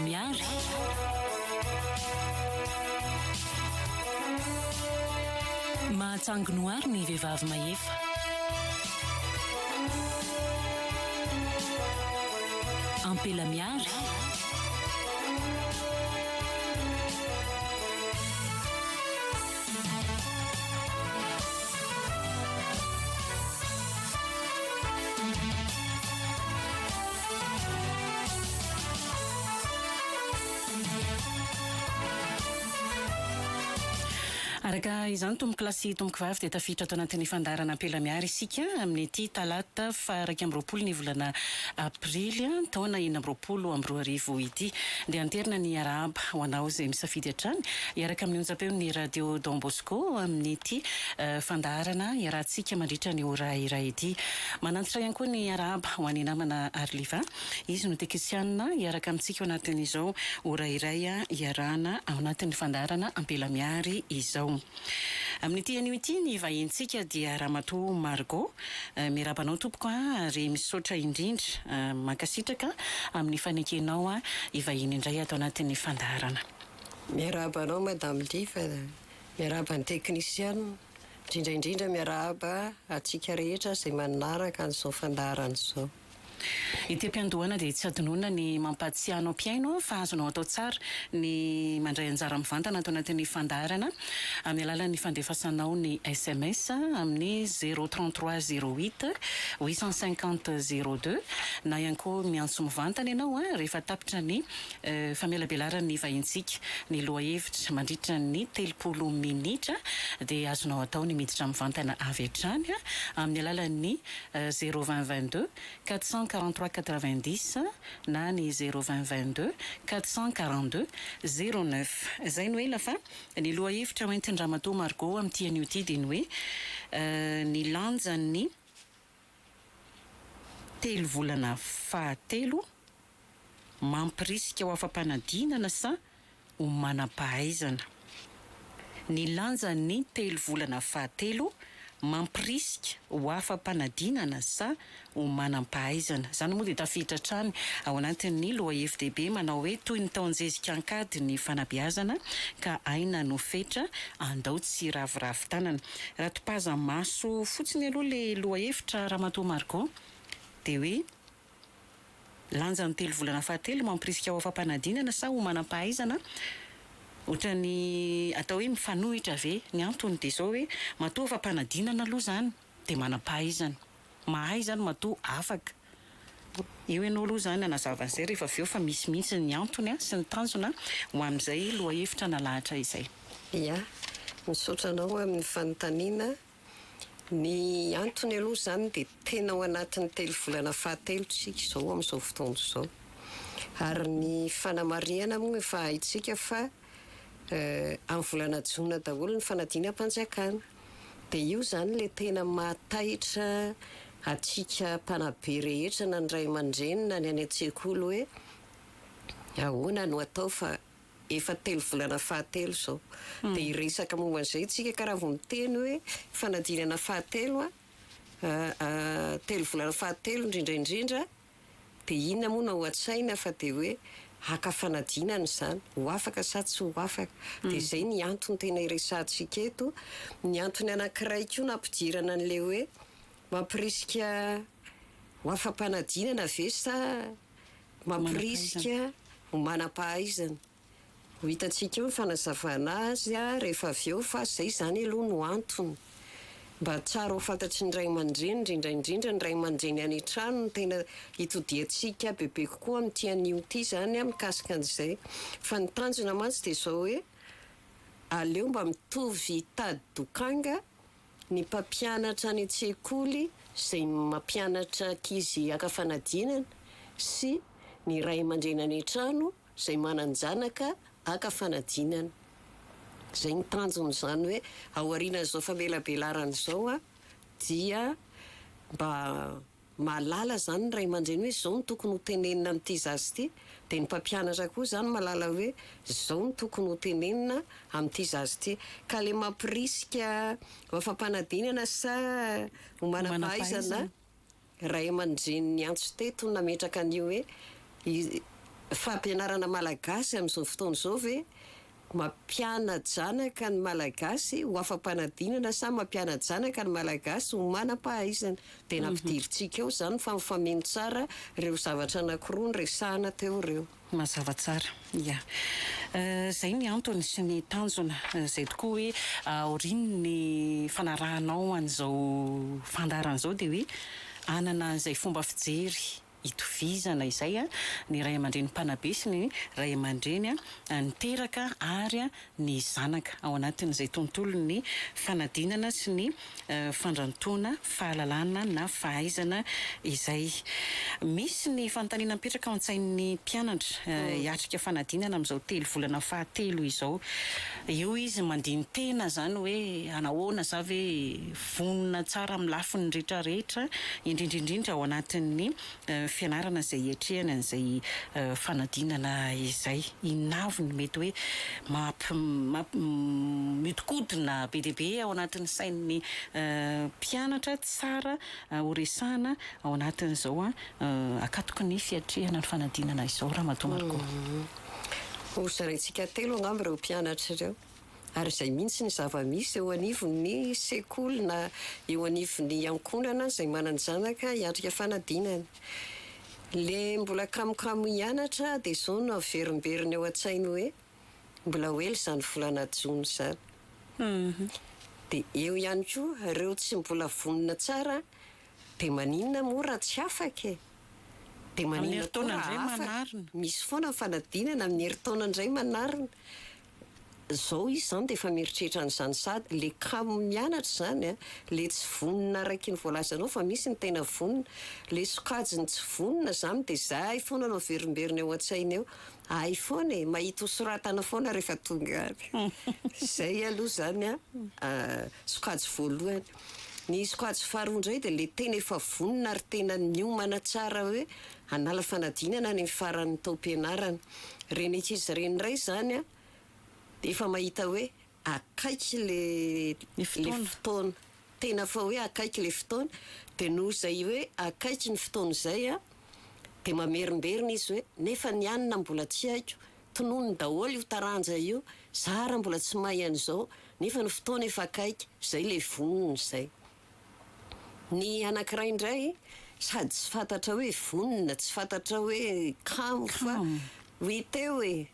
miary. Mahatsangonoary ny vehivavy mahefa. Ampela miary. Araka izany tomboky lasy tomboky vavy dia tafiditra ato anatin'ny fandarana ampela miary isika amin'ny ity talata fa 2 ny volana aprily taona 2024 ity dia anterina ny arahaba ho anao izay misafidy hatrany iaraka amin'ny onjam-peon'ny radio Don Bosco amin'ny ity fandarana iarahantsika mandritra ny ora iray ity. Manantitra ihany koa ny arahaba ho an'ny namana Arliva izy no tekisianina iaraka amintsika ao anatin'izao ora iray iarahana ao anatin'ny fandarana ampela miary izao. Amin'ity anio ity ny vahintsika dia Ramatoa Margot mirabanao tompoko ary misaotra indrindra mankasitraka amin'ny fanekenao ivahiny indray ato anatin'ny fandarana. Mirabanao Madame Liva, miraban'ny teknisiana, indrindraindrindra miraba atsika rehetra izay manaraka an'izao fandarana izao. Ity mpiandohana dia tsy adinoana ny mampatsiano mpiaino fa azonao atao tsara ny mandray anjara mivantana ato anatin'ny fandarana amin'ny alalan'ny fandefasanao ny SMS amin'ny 03308 850 02 na ihany koa miantso mivantana ianao rehefa tapitra ny famelabelarany vahintsika ny loha hevitra mandritra ny 30 minitra dia azonao atao ny miditra mivantana avy hatrany amin'ny alalan'ny 02022 443 90 na ny 02022 442 09. Zay no hoe lafa ny loha hevitra hoentin'ny Ramatoa Margot amin'ity anio ity dia ny hoe ny lanjany telo volana fahatelo mampirisika ho afa-panadinana sa ho manam-pahaizana. Ny lanjany telo volana fahatelo mampirisika ho afa-panadinana sa ho manam-pahaizana. Zany moa dia tafiditra hatrany ao anatin'ny loha hevitra manao hoe toy ny taonjezika ankady ny fanabeazana ka aina no fetra andao tsy ravoravo tanana. Raha topaza maso fotsiny aloha le loha hevitra Ramatoa Margot dia hoe lanjany telo volana fahatelo mampirisika ho afa-panadinana sa ho manam-pahaizana. Ohatrany atao hoe mifanohitra ve ny antony dia zao hoe matoa afa-panadinana aloha zany dia manam-pahaizana. Mahay zany matoa afaka. Io ianao aloha zany anazavana izay rehefa avy eo fa misy mihitsy ny antony sy ny tanjona ho amin'izay loha hevitra nalahatra izay. Ia, misaotra anao amin'ny fanontaniana. Ny antony aloha zany dia tena ao anatin'ny telo volana fahatelo tsika izao amin'izao fotoana izao. Ary ny fanamariana moa efa haitsika fa amin'ny volana jona daholo ny fanadinam-panjakana. Dia io zany le tena mahataitra atsika mpanabe rehetra na ny ray aman-dreny na ny any an-tsekoly hoe ahoana no atao fa efa telo volana fahatelo izao. Dia iresaka momba an'izay tsika karaha vao miteny hoe fanadinana fahatelo telo volana fahatelo indrindraindrindra dia inona moa na ho an-tsaina fa dia hoe haka-fanadinana izany ho afaka sa tsy ho afaka. Dia izay ny antony tena iresantsika eto. Ny antony anankiray koa nampidirana an'ilay hoe mampirisika ho afa-panadinana ve sa mampirisika ho manam-pahaizana. Ho hitantsika eo ny fanazavana azy rehefa avy eo fa izay zany aloha no antony. Mba tsara ho fantatry ny ray aman-dreny indrindraindrindra ny ray aman-dreny any an-trano no tena hitodiantsika bebe kokoa amin'ity anio ity zany mikasika an'izay. Fa ny tanjona mantsy dia izao hoe aleo mba mitovy tady dokanga ny mpampianatra any an-tsekoly izay mampianatra ankizy haka-fanadinana sy ny ray aman-dreny any an-trano izay manan-janaka haka-fanadinana. Zay ny tanjony zany hoe ao aorianan'izao famelabelarana izao dia mba malala zany ny ray aman-dreny hoe zao no tokony ho tenenina amin'ity zazy ity. Dia ny mpampianatra koa zany malala hoe zao no tokony ho tenenina amin'ity zazy ity. Ka le mampirisika ho afa-panadinana sa ho manam-pahaizana ray aman-dreny ny antso teto nametraka an'io hoe fampianarana malagasy amin'izao fotoana izao ve mampiana-janaka ny malagasy ho afa-panadinana sa mampiana-janaka ny malagasy ho manam-pahaizana dia nampidirintsika eo izany fa mifameno tsara ireo zavatra anankiroa ny resahana teo ireo. Mazava tsara, ia. Zay ny antony sy ny tanjona zay tokoa hoe aoriany ny fanarahanao an'izao fandaran'izao dia hoe anana an'izay fomba fijery itovizana izay ny ray aman-dreny mpanabe sy ny ray aman-dreny niteraka ary ny zanaka ao anatin'izay tontolo ny fanadinana sy ny fandrantona fahalalana na fahaizana izay misy ny fanontaniana mipetraka ao an-tsain'ny mpianatra hiatrika fanadinana amin'izao telo volana fahatelo izao. Io izy mandiny tena zany hoe anahoana za ve vonona tsara amin'ny lafiny rehetrarehetra indrindrindrindra ao anatin'ny fianarana izay hiatrehana an'izay fanadinana izay. Inavony mety hoe mitikodina be dia be ao anatin'ny sain'ny mpianatra tsara horesahana ao anatin'izao akatoky ny fiatrehana ny fanadinana izao raha matomariko. Hosarantsika telo angamba ireo mpianatra ireo. Ary izay mihitsy ny zava-misy eo anivon'ny sekoly na eo anivon'ny ankonana izay manan-janaka hiatrika fanadinana. Le mbola kamokamo hianatra dia izao no averimberiny eo an-tsainy hoe mbola ho ela izany volana jona izany. Dia eo ihany koa ireo tsy mbola vonona tsara dia maninona moa raha tsy afaka e? Dia maninona koa raha afaka? Misy foana fanadinana amin'ny herintaona indray manarina. Zao izy zany dia efa mieritreritra an'izany sady le kamo mianatra zany le tsy vonona araiky ny voalazanao fa misy ny tena vonona. Le sokajiny tsy vonona zany dia zay foana no averimberiny eo an-tsaina eo. Ay foana e, mahita ho soratana foana rehefa tonga avy. Zay aloha zany sokajy voalohany. Ny sokajy faharoa indray dia le tena efa vonona ary tena miomana tsara hoe hanala fanadinana ny faran'ny taom-pianarana. Reny ankizy reny indray zany dia efa mahita hoe akaiky le fotoana. Tena fa hoe akaiky le fotoana dia noho izay hoe akaiky ny fotoana izay dia mamerimberina izy hoe nefa ny anina mbola tsy haiko, tonono daholo io taranja io, zara mbola tsy mahay an'izao nefa ny fotoana efa akaiky. Zay le vonona izay. Ny anankiray indray sady tsy fantatra hoe vonona, tsy fantatra hoe kamo fa hoiteo e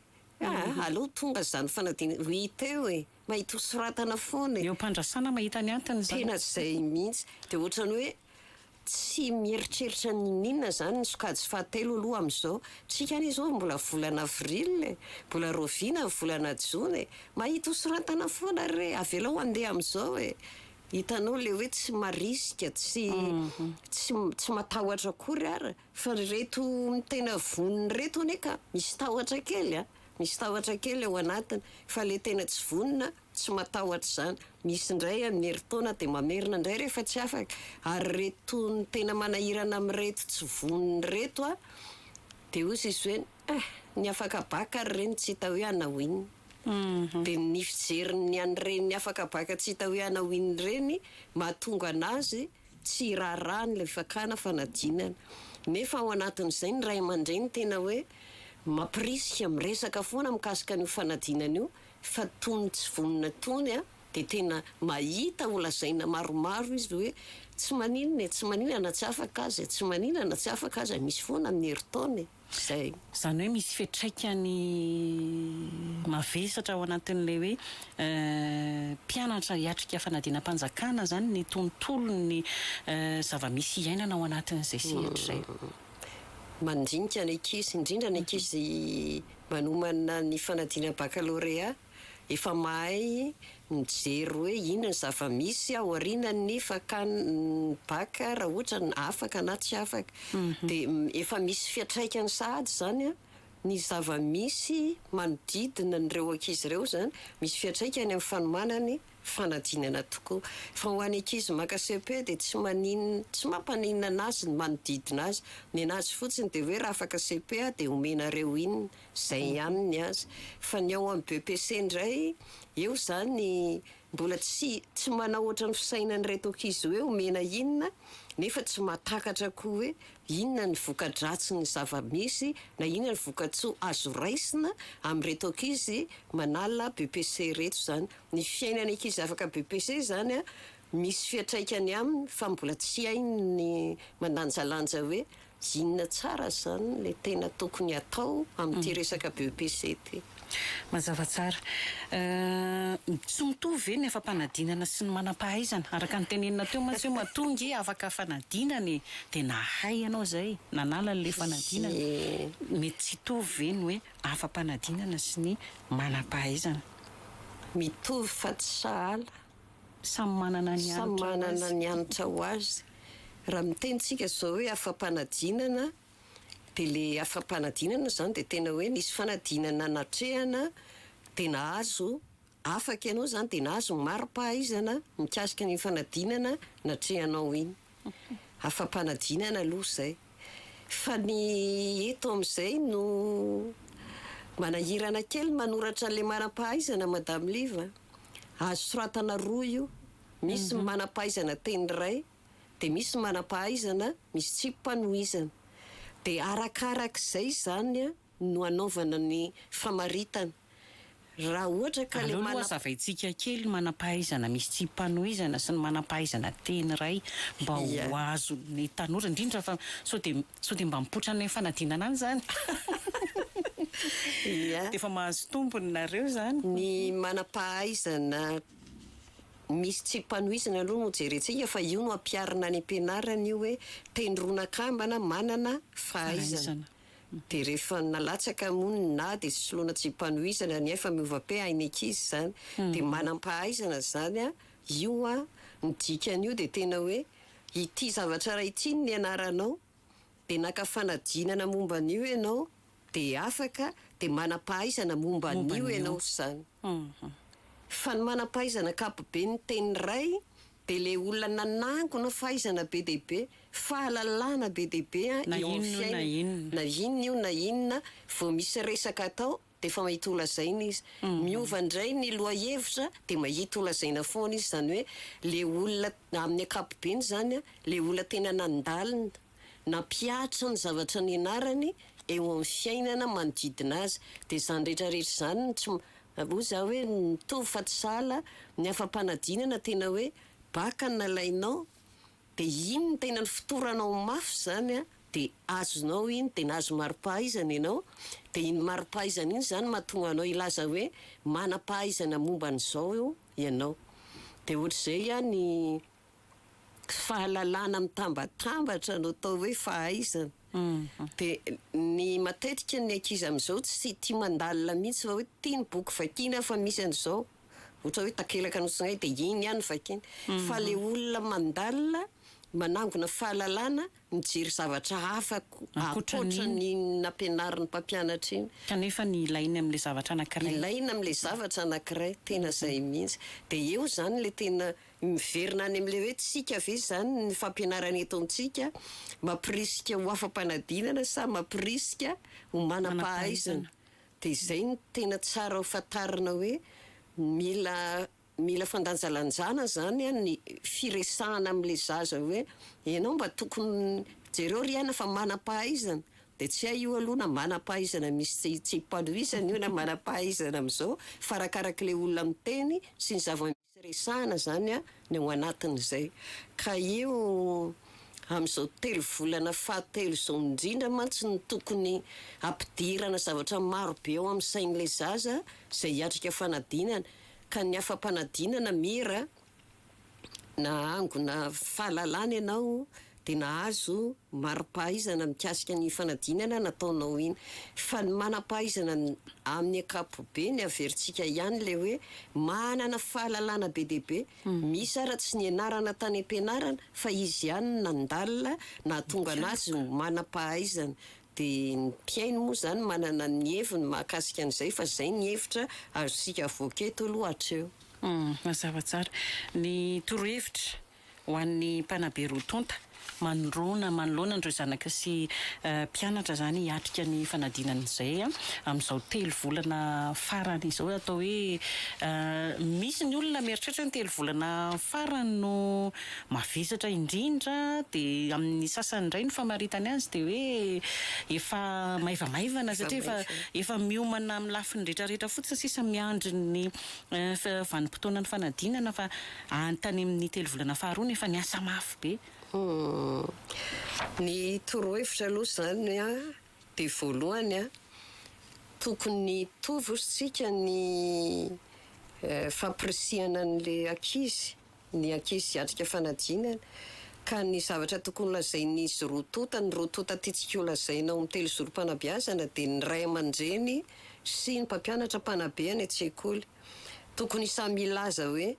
aloha tonga zany fanadinana hoiteo e mahita ho soratana foana e. Eo mpandrasana mahita ny antony zany. Tena zay mihitsy. Dia ohatrany hoe tsy mieritreritra ninona zany ny sokajy fahatelo aloha amin'izao. Tsika ny izao mbola volana avril e, mbola roviana volana jona e, mahita ho soratana foana re avelao andeha amin'izao e. Hitanao le hoe tsy marisika, tsy matahotra akory ara fa reto tena vonony reto aneka misy tahotra kely misy tahotra kely ao anatiny fa le tena tsy vonona tsy matahotra zany. Misy indray amin'ny herintaona dia mamerina indray rehefa tsy afaka. Ary reto ny tena manahirana amin'ny reto tsy vonony reto dia ozy izy hoe ny afaka baka ary reny tsy hita hoe anahoinina. Dia ny fijerin'ny an'ireny afaka baka tsy hita hoe anahoininy reny mahatonga anazy tsy raharahany le fakana fanadinana. Nefa ao anatin'izay ny ray aman-dreny tena hoe mampirisika miresaka foana mikasika an'io fanadinana io fa tony tsy vonona tony dia tena mahita ho lazaina maromaro izy hoe tsy maninona tsy maninona tsy afaka azy, tsy maninona tsy afaka azy, misy foana amin'ny herintaona. Zay. Zany hoe misy fiantraikany mavesatra ao anatin'ilay hoe mpianatra hiatrika fanadinam-panjakana zany ny tontolon'ny zava-misy iainana ao anatin'izay sehatra izay. Mandinika ny ankizy, indrindra ny ankizy manomana ny fanadinam-baccalauréat efa mahay mijery hoe inona ny zava-misy ao aorianany fakany baka raha ohatra ny afaka na tsy afaka. Dia efa misy fiantraikany sahady zany ny zava-misy manodidina n'ireo ankizy ireo zany misy fiantraikany amin'ny fanomanany fanadinana tokoa. Fa ho an'ny ankizy maka CP dia tsy mampaninona anazy ny manodidina azy. Ny anazy fotsiny dia hoe raha afaka CP dia omenareo inona, zay ihany ny azy. Fa ny ao amin'ny BPC indray eo zany mbola tsy manao oatra ny fisainany reto ankizy hoe omena inona nefa tsy mahatakatra koa hoe inona ny voka-dratsy ny zava-misy na inona ny voka-tsoa azo raisina amin'reto ankizy manala BPC reto zany. Ny fiainany ankizy afaka BPC zany a misy fiatraikany aminy fa mbola tsy hainy ny mandanjalanja hoe inona tsara zany le tena tokony atao amin'ity resaka BPC ty. Mazava tsara. Tsy mitovy ny afa-panadinana sy ny manam-pahaizana. Araka ny tenenina teo mantsy hoe mahatonga afaka fanadinana dia nahay ianao zay, nanala le fanadinana. Mety tsy hitovy ny hoe afa-panadinana sy ny manam-pahaizana. Mitovy fa tsy sahala. Samy manana ny anitra ho azy. Raha mitentsika zao hoe afa-panadinana dia le afa-panadinana zany dia tena hoe nisy fanadinana natrehana dia nahazo afaka ianao zany dia nahazo mari-pahaizana mikasika ny fanadinana natrehanao iny. Afa-panadinana aloha zay. Fa ny eto amin'izay no manahirana kely manoratra an'ilay manam-pahaizana Madame Liva. Azo soratana roa io. Misy manam-pahaizana teny iray dia misy manam-pahaizana misy tsipanohizana. Dia arakarak'izay zany a no anaovana ny famaritana. Raha ohatra ka le zavaitsika kely manam-pahaizana misy tsipanohizana sy ny manam-pahaizana teny iray mba ho azo ny tanora indrindra fa sao dia mba mipotra ny fanadinana any zany. Dia efa mahazo tombony nareo zany. Ny manam-pahaizana misy tsipanohizana aloha no jerentsika fa io no ampiarina any ampianarana io hoe tendronakambana manana fahaizana. Dia rehefa nalatsaka moa na dia soloana tsipanohizana ny efa miovam-pe hainy ankizy zany. Dia manam-pahaizana zany a io a ny dikan'io dia tena hoe ity zavatra ray ity ny anaranao dia naka fanadinana momba an'io ianao dia afaka dia manam-pahaizana momba an'io ianao zany. Fa ny manam-pahaizana kapobe ny teny iray dia le olona nanangona fahaizana be dia be, fahalalana be dia be eo amin'ny fiainana. Na inona io na inona vao misy resaka atao dia efa mahita olazaina izy. Miova indray ny loha-hevitra dia mahita olazaina foana izy zany hoe le olona amin'ny ankapobeny zany a le olona tena nandalina nampiatra ny zavatra ny anarany eo amin'ny fiainana manodidina azy. Dia zany rehetrarehetra zany tsy ho za hoe mitovy fa tsy sahala. Ny afa-panadinana tena hoe baka nalainao dia iny ny tena ny fotoranao mafy zany a dia azonao iny dia nahazo mari-pahaizana ianao. Dia iny mari-pahaizana iny zany mahatonga anao ilaza hoe manam-pahaizana momba an'izao ianao. Dia ohatr'izay a ny fahalalana mitambatambatra no atao hoe fahaizana. Dia ny matetika ny ankizy amin'izao tsy tia mandalina mihitsy fa hoe tia ny boky vakiana fa misy an'izao ohatra hoe takelaka nosinay dia iny ihany vakiana. Fa le olona mandalina manangona fahalalana mijery zavatra hafa ankoatran'ny nampianarin'ny mpampianatra iny. Kanefa ny ilainy amin'ilay zavatra anankiray. Ilaina amin'ilay zavatra anankiray tena izay mihitsy. Dia eo zany le tena miverina any amin'ilay hoe tsika ve zany ny fampianarana eto amintsika mampirisika ho afa-panadinana sa mampirisika ho manam-pahaizana. Dia izay ny tena tsara ho fantarina hoe mila fandanjalanjana zany a ny firesahana amin'ilay zaza hoe ianao mba tokony jereo ry ana fa manam-pahaizana. Dia tsy hay io aloha na manam-pahaizana misy tsipanohizana io na manam-pahaizana amin'izao fa arakarak'ilay olona miteny sy ny zava-misy resahana zany a ny ao anatin'izay. Ka io amin'izao telo volana fahatelo izao indrindra mantsy ny tokony ampidirana zavatra maro be ao amin'ny sain'ilay zaza izay hiatrika fanadinana. Ka ny afa-panadinana mira na angona fahalalana ianao dia nahazo mari-pahaizana mikasika ny fanadinana nataonao iny. Fa ny manam-pahaizana amin'ny ankapobeny averintsika ihany le hoe manana fahalalana be dia be. Misy ara tsy ny anarana tany ampianarana fa izy ihany nandalina nahatonga anazy manam-pahaizana. Dia ny mpiaino moa zany manana ny heviny mahakasika an'izay fa izay ny hevitra azosika voaketo aloha hatreo. Mazava tsara. Ny torohevitra ho an'ny mpanabe roa tonta manoloana andreo zanaka sy mpianatra zany hiatrika ny fanadinan'izay amin'izao 3 volana farany izao atao hoe misy ny olona mieritreritra ny 3 volana farany no mavesatra indrindra dia amin'ny sasany indray no famaritany azy dia hoe efa maivamaivana satria efa miomana amin'ny lafiny rehetrarehetra fotsiny sisa miandry ny vanim-potoanany fanadinana fa antany amin'ny 3 volana faharoa nefa ny asa mafy be. Ny torohevitra aloha zany dia voalohany tokony tovy sika ny fampirisihana an'le ankizy, ny ankizy hiatrika fanadinana ka ny zavatra tokony lazain'izy roa tota tiatsika ho lazaina amin'ny 3 zoro fanabeazana dia ny ray aman-dreny sy ny mpampianatra mpanabe any an-tsekoly. Tokony samy milaza hoe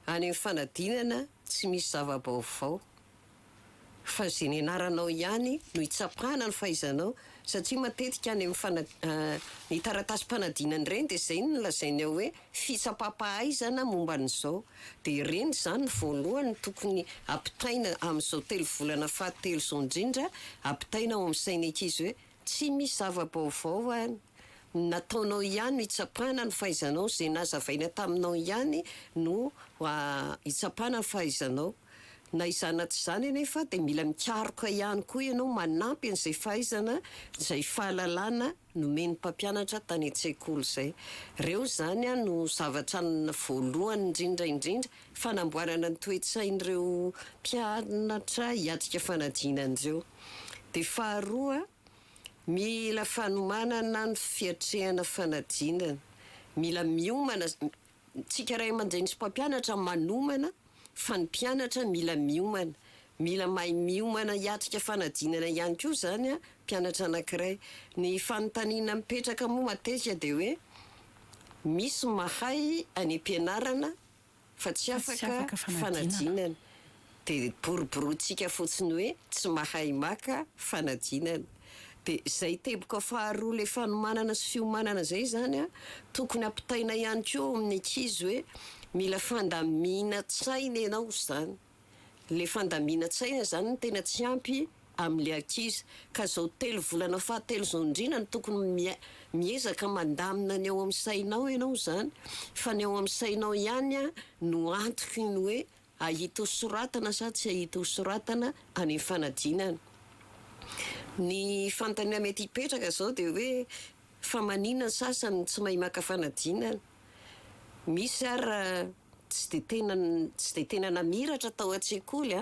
any amin'ny fanadinana tsy misy zava-baovao fa zay ny anaranao ihany no hitsapahana ny fahaizanao satria matetika any amin'ny ny taratasy mpanadinana ireny dia izay no lazainy ao hoe fitsapam-pahaizana momba an'izao dia ireny zany ny voalohany tokony ampitaina amin'izao 3 volana fahatelo izao indrindra ampitaina ao amin'ny sainy ankizy hoe tsy misy zava-baovao any, nataonao ihany no hitsapahana ny fahaizanao, zay nazavaina taminao ihany no hitsapahana ny fahaizanao. Na izana tsy izany anefa dia mila mikaroka ihany koa ianao manampy an'izay fahaizana izay fahalalana nomeny mpampianatra tany an-tsekoly izay. Ireo zany no zavatra voalohany indrindra fanamboarana ny toe-tsain'ireo mpianatra hiatrika fanadinan'ireo. Dia faharoa, mila fanomanana ny fiatrehana fanadinana, mila miomana tsika ray aman-dreny sy mpampianatra manomana fa ny mpianatra mila miomana, mila mahay miomana hiatrika fanadinana ihany koa zany mpianatra anankiray. Ny fanontaniana mipetraka moa matetika dia hoe misy mahay any am-pianarana fa tsy afaka fanadinana dia boriborontsika fotsiny hoe tsy mahay maka fanadinana. Dia izay teboka faharoa le fanomanana sy fiomanana zay zany tokony ampitaina ihany koa amin'ny ankizy hoe mila fandamina-tsaina ianao zany. Le fandamina-tsaina zany no tena tsy ampy amin'le ankizy ka zao 3 volana fahatelo zao indrindra no tokony miezaka mandamina ny ao amin'ny sainao ianao zany fa ny ao amin'ny sainao ihany no antoky ny hoe ahita ho soratana sa tsy ahita ho soratana any amin'ny fanadinana. Ny fanontaniana mety hipetraka zao dia hoe fa maninona ny sasany tsy mahay maka fanadinana? Misy ara tsy dia tena namiratra tao an-tsekoly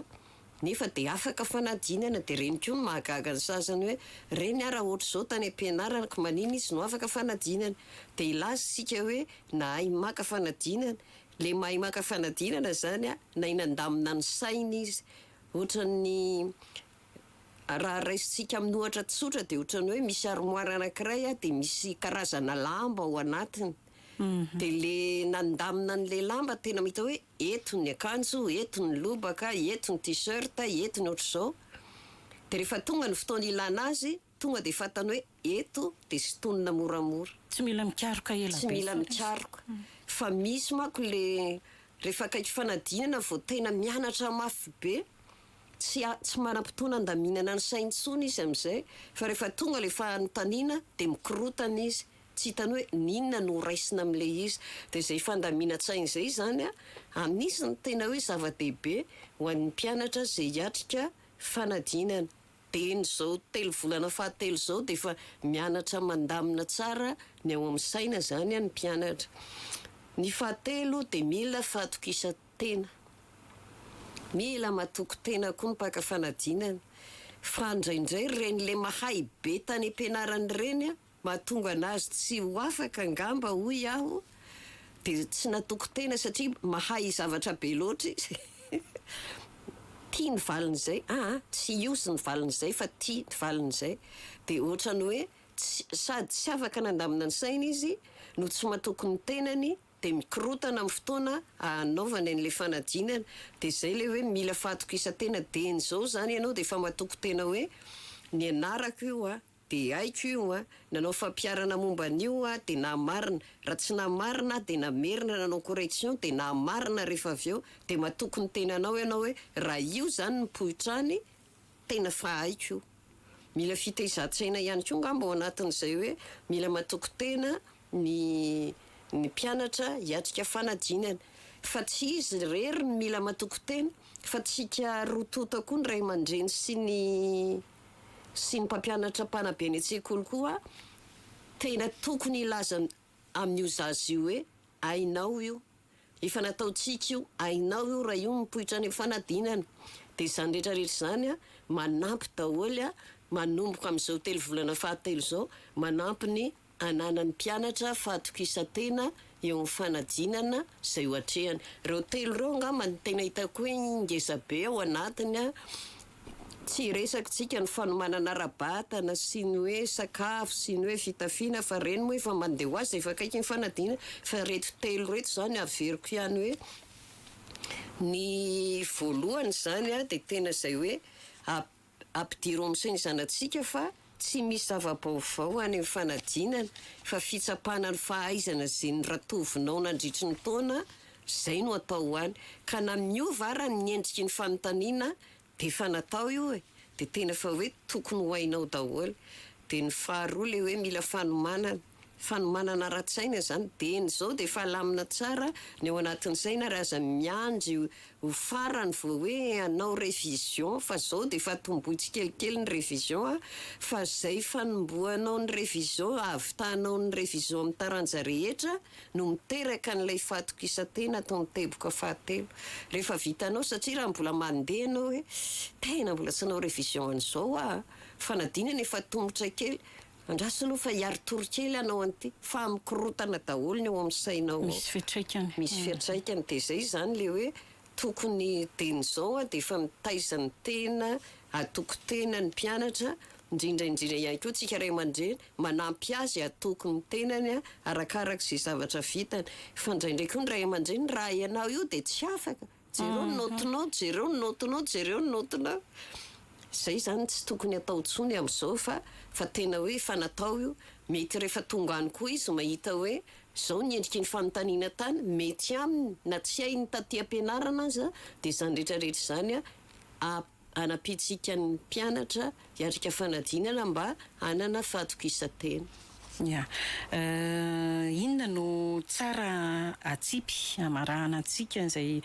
nefa dia afaka fanadinana dia reny koa no mahagaga ny sasany hoe reny ara ohatra izao tany am-pianarana ka maninona izy no afaka fanadinana. Dia ilaza sika hoe nahay maka fanadinana, le mahay maka fanadinana zany na inandamina ny saina izy. Ohatra ny raha raisitsika amin'ny ohatra tsotra dia ohatrany hoe misy armoara anankiray dia misy karazana lamba ao anatiny. Dia le nandamina n'le lamba tena mahita hoe eto ny akanjo, eto ny lobaka, eto ny t-shirt, eto ny ohatr'izao. Dia rehefa tonga ny fotoana ilana azy, tonga dia fantany hoe eto dia sy tonina moramora. Tsy mila mikaroka ela be. Tsy mila mikaroka. Fa misy manko le rehefa akaiky fanadinana vao tena mianatra mafy be, tsy manam-potoana andaminana ny sainy intsony izy amin'izay fa rehefa tonga le fanontaniana dia mikorotana izy, tsy hitany hoe ninona no raisina amin'le izy. Dia izay fandamina-tsaina izay zany anisany tena hoe zava-dehibe ho an'ny mpianatra izay hiatrika fanadinana. Dia n'izao 3 volana fahatelo izao dia efa mianatra mandamina tsara ny ao amin'ny saina zany ny mpianatra. Ny fahatelo dia mila fahatokisa-tena. Mila matoky tena koa mipaka fanadinana fa indraindray ren'le mahay be tany am-pianarany ireny mahatonga anazy tsy ho afaka angamba hoy aho dia tsy natoky tena satria mahay zavatra be loatra izy. Tia ny valin'izay, tsy iozy ny valin'izay fa tia ny valin'izay. Dia ohatrany hoe sady tsy afaka nandamina ny saina izy no tsy matoky ny tenany dia mikorotana amin'ny fotoana anaovany an'le fanadinana. Dia izay le hoe mila fahatokisa-tena dia n'izao zany ianao dia efa matoky tena hoe ny anarako io dia haiko io nanao fampiarana momba an'io dia namarina, raha tsy namarina dia namerina nanao correction dia namarina rehefa avy eo dia matoky ny tenanao ianao hoe raha io zany ny pohitrany tena fahaiko io. Mila fitezan-tsaina ihany koa ngamba ao anatin'izay hoe mila matoko tena ny mpianatra hiatrika fanadinana, fa tsy izy rery ny mila matoko tena, fa tsika rotota koa ny ray aman-dreny sy ny mpampianatra mpanabe any an-tsekoly koa tena tokony ilaza amin'io zaza io hoe ainao io, efa nataontsika io, ainao io raha io mipoitra any fanadinana. Dia izany rehetrarehetra izany manampy daholy manomboka amin'izao telo volana fahatelo izao, manampy ny ananan'ny mpianatra fahatokisantena eo amin'ny fanadinana izay ho hatrehany. Ireo telo ireo angamba ny tena hitako hoe ngezabe ao anatiny tsy resakintsika ny fanomanana rabatana sy ny hoe sakafo sy ny hoe fitafiana, fa reny moa efa mandeha ho azy efa kaiky ny fanadinana, fa reto telo reto izany averiko ihany hoe ny voalohany izany dia tena izay hoe ampidiro amin'izay ny zanatsika fa tsy misy zava-baovao any amin'ny fanadinana, fa fitsapana ny fahaizana izay ny ratovinao nandritry ny taona, izay no atao any. Ka na miova ara ny endriky ny fanontaniana dia efa natao io dia tena fa hoe tokony ho hainao daholo. Dia ny faharoa le hoe mila fanomanana rat-saina zany, dia n'izao dia efa lamina tsara ny ao anatin'ny saina raha aza miandry ho farany vao hoe hanao révision, fa zao dia efa tomboitsy kelikely ny révision fa zay fanombohanao ny révision, ahavitahanao ny révision amin'ny taranja rehetra no miteraka n'ilay fahatokisantena atao miteboka fahatelo. Rehefa vitanao, satria raha mbola mandeha anao hoe tena mbola tsy hanao révision an'izao fanadinana efa tongotra kely, andraso aloha fa hiary torokely anao an'ity, fa mikorotana daholo ny ao amin'ny sainao. Misy fiatraikany. Misy fiatraikany. Dia zay zany le hoe tokony den'izao dia efa mitaizany tena, atoko tena ny mpianatra, indrindraindrindra ihany koa tsika ray aman-dreny manampy azy atoko ny tenany arakarak'izay zavatra vitany. Fa indraindray koa ny ray aman-dreny raha ianao io dia tsy afaka, jereo ny notinao, jereo ny notinao, jereo ny notinao. Zay zany tsy tokony atao ntsony amin'izao, fa tena hoe efa natao io. Mety rehefa tonga any koa izy mahita hoe zao ny endriky ny fanontaniana tany, mety aminy na tsy hainy taty am-pianarana azy dia zany rehetrarehetra zany anampitsika ny mpianatra hiatrika fanadinana mba hanana fahatokisantena. Ya, inona no tsara atsipy amarahana antsika izay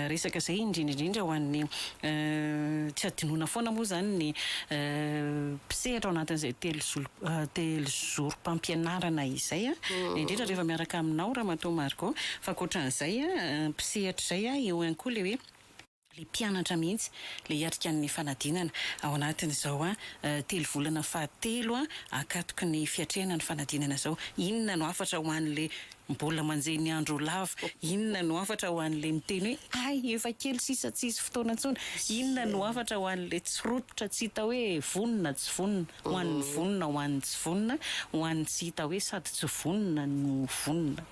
resaka izay indrindraindrindra ho an'ny tsy adinoina foana moa zany ny mpisehatra ao anatin'izay telo zorom-pampianarana izay indrindra rehefa miaraka aminao raha matoa Marco, fa ankoatran'izay mpisehatra izay eo ihany koa le hoe le mpianatra mihitsy le hiatrika ny fanadinana ao anatin'izao telo volana fahatelo akatoky ny fiatrehana ny fanadinana zao. Inona no afatra ho an'le mbola manjeny ny andro lava, inona no afatra ho an'le miteny hoe ay efa kely sisa tsisy fotoana intsony, inona no afatra ho an'le tsy rototra tsy hita hoe vonona tsy vonona, ho an'ny vonona ho an'ny tsy vonona, ho an'ny tsy hita hoe sady tsy vonona no vonona.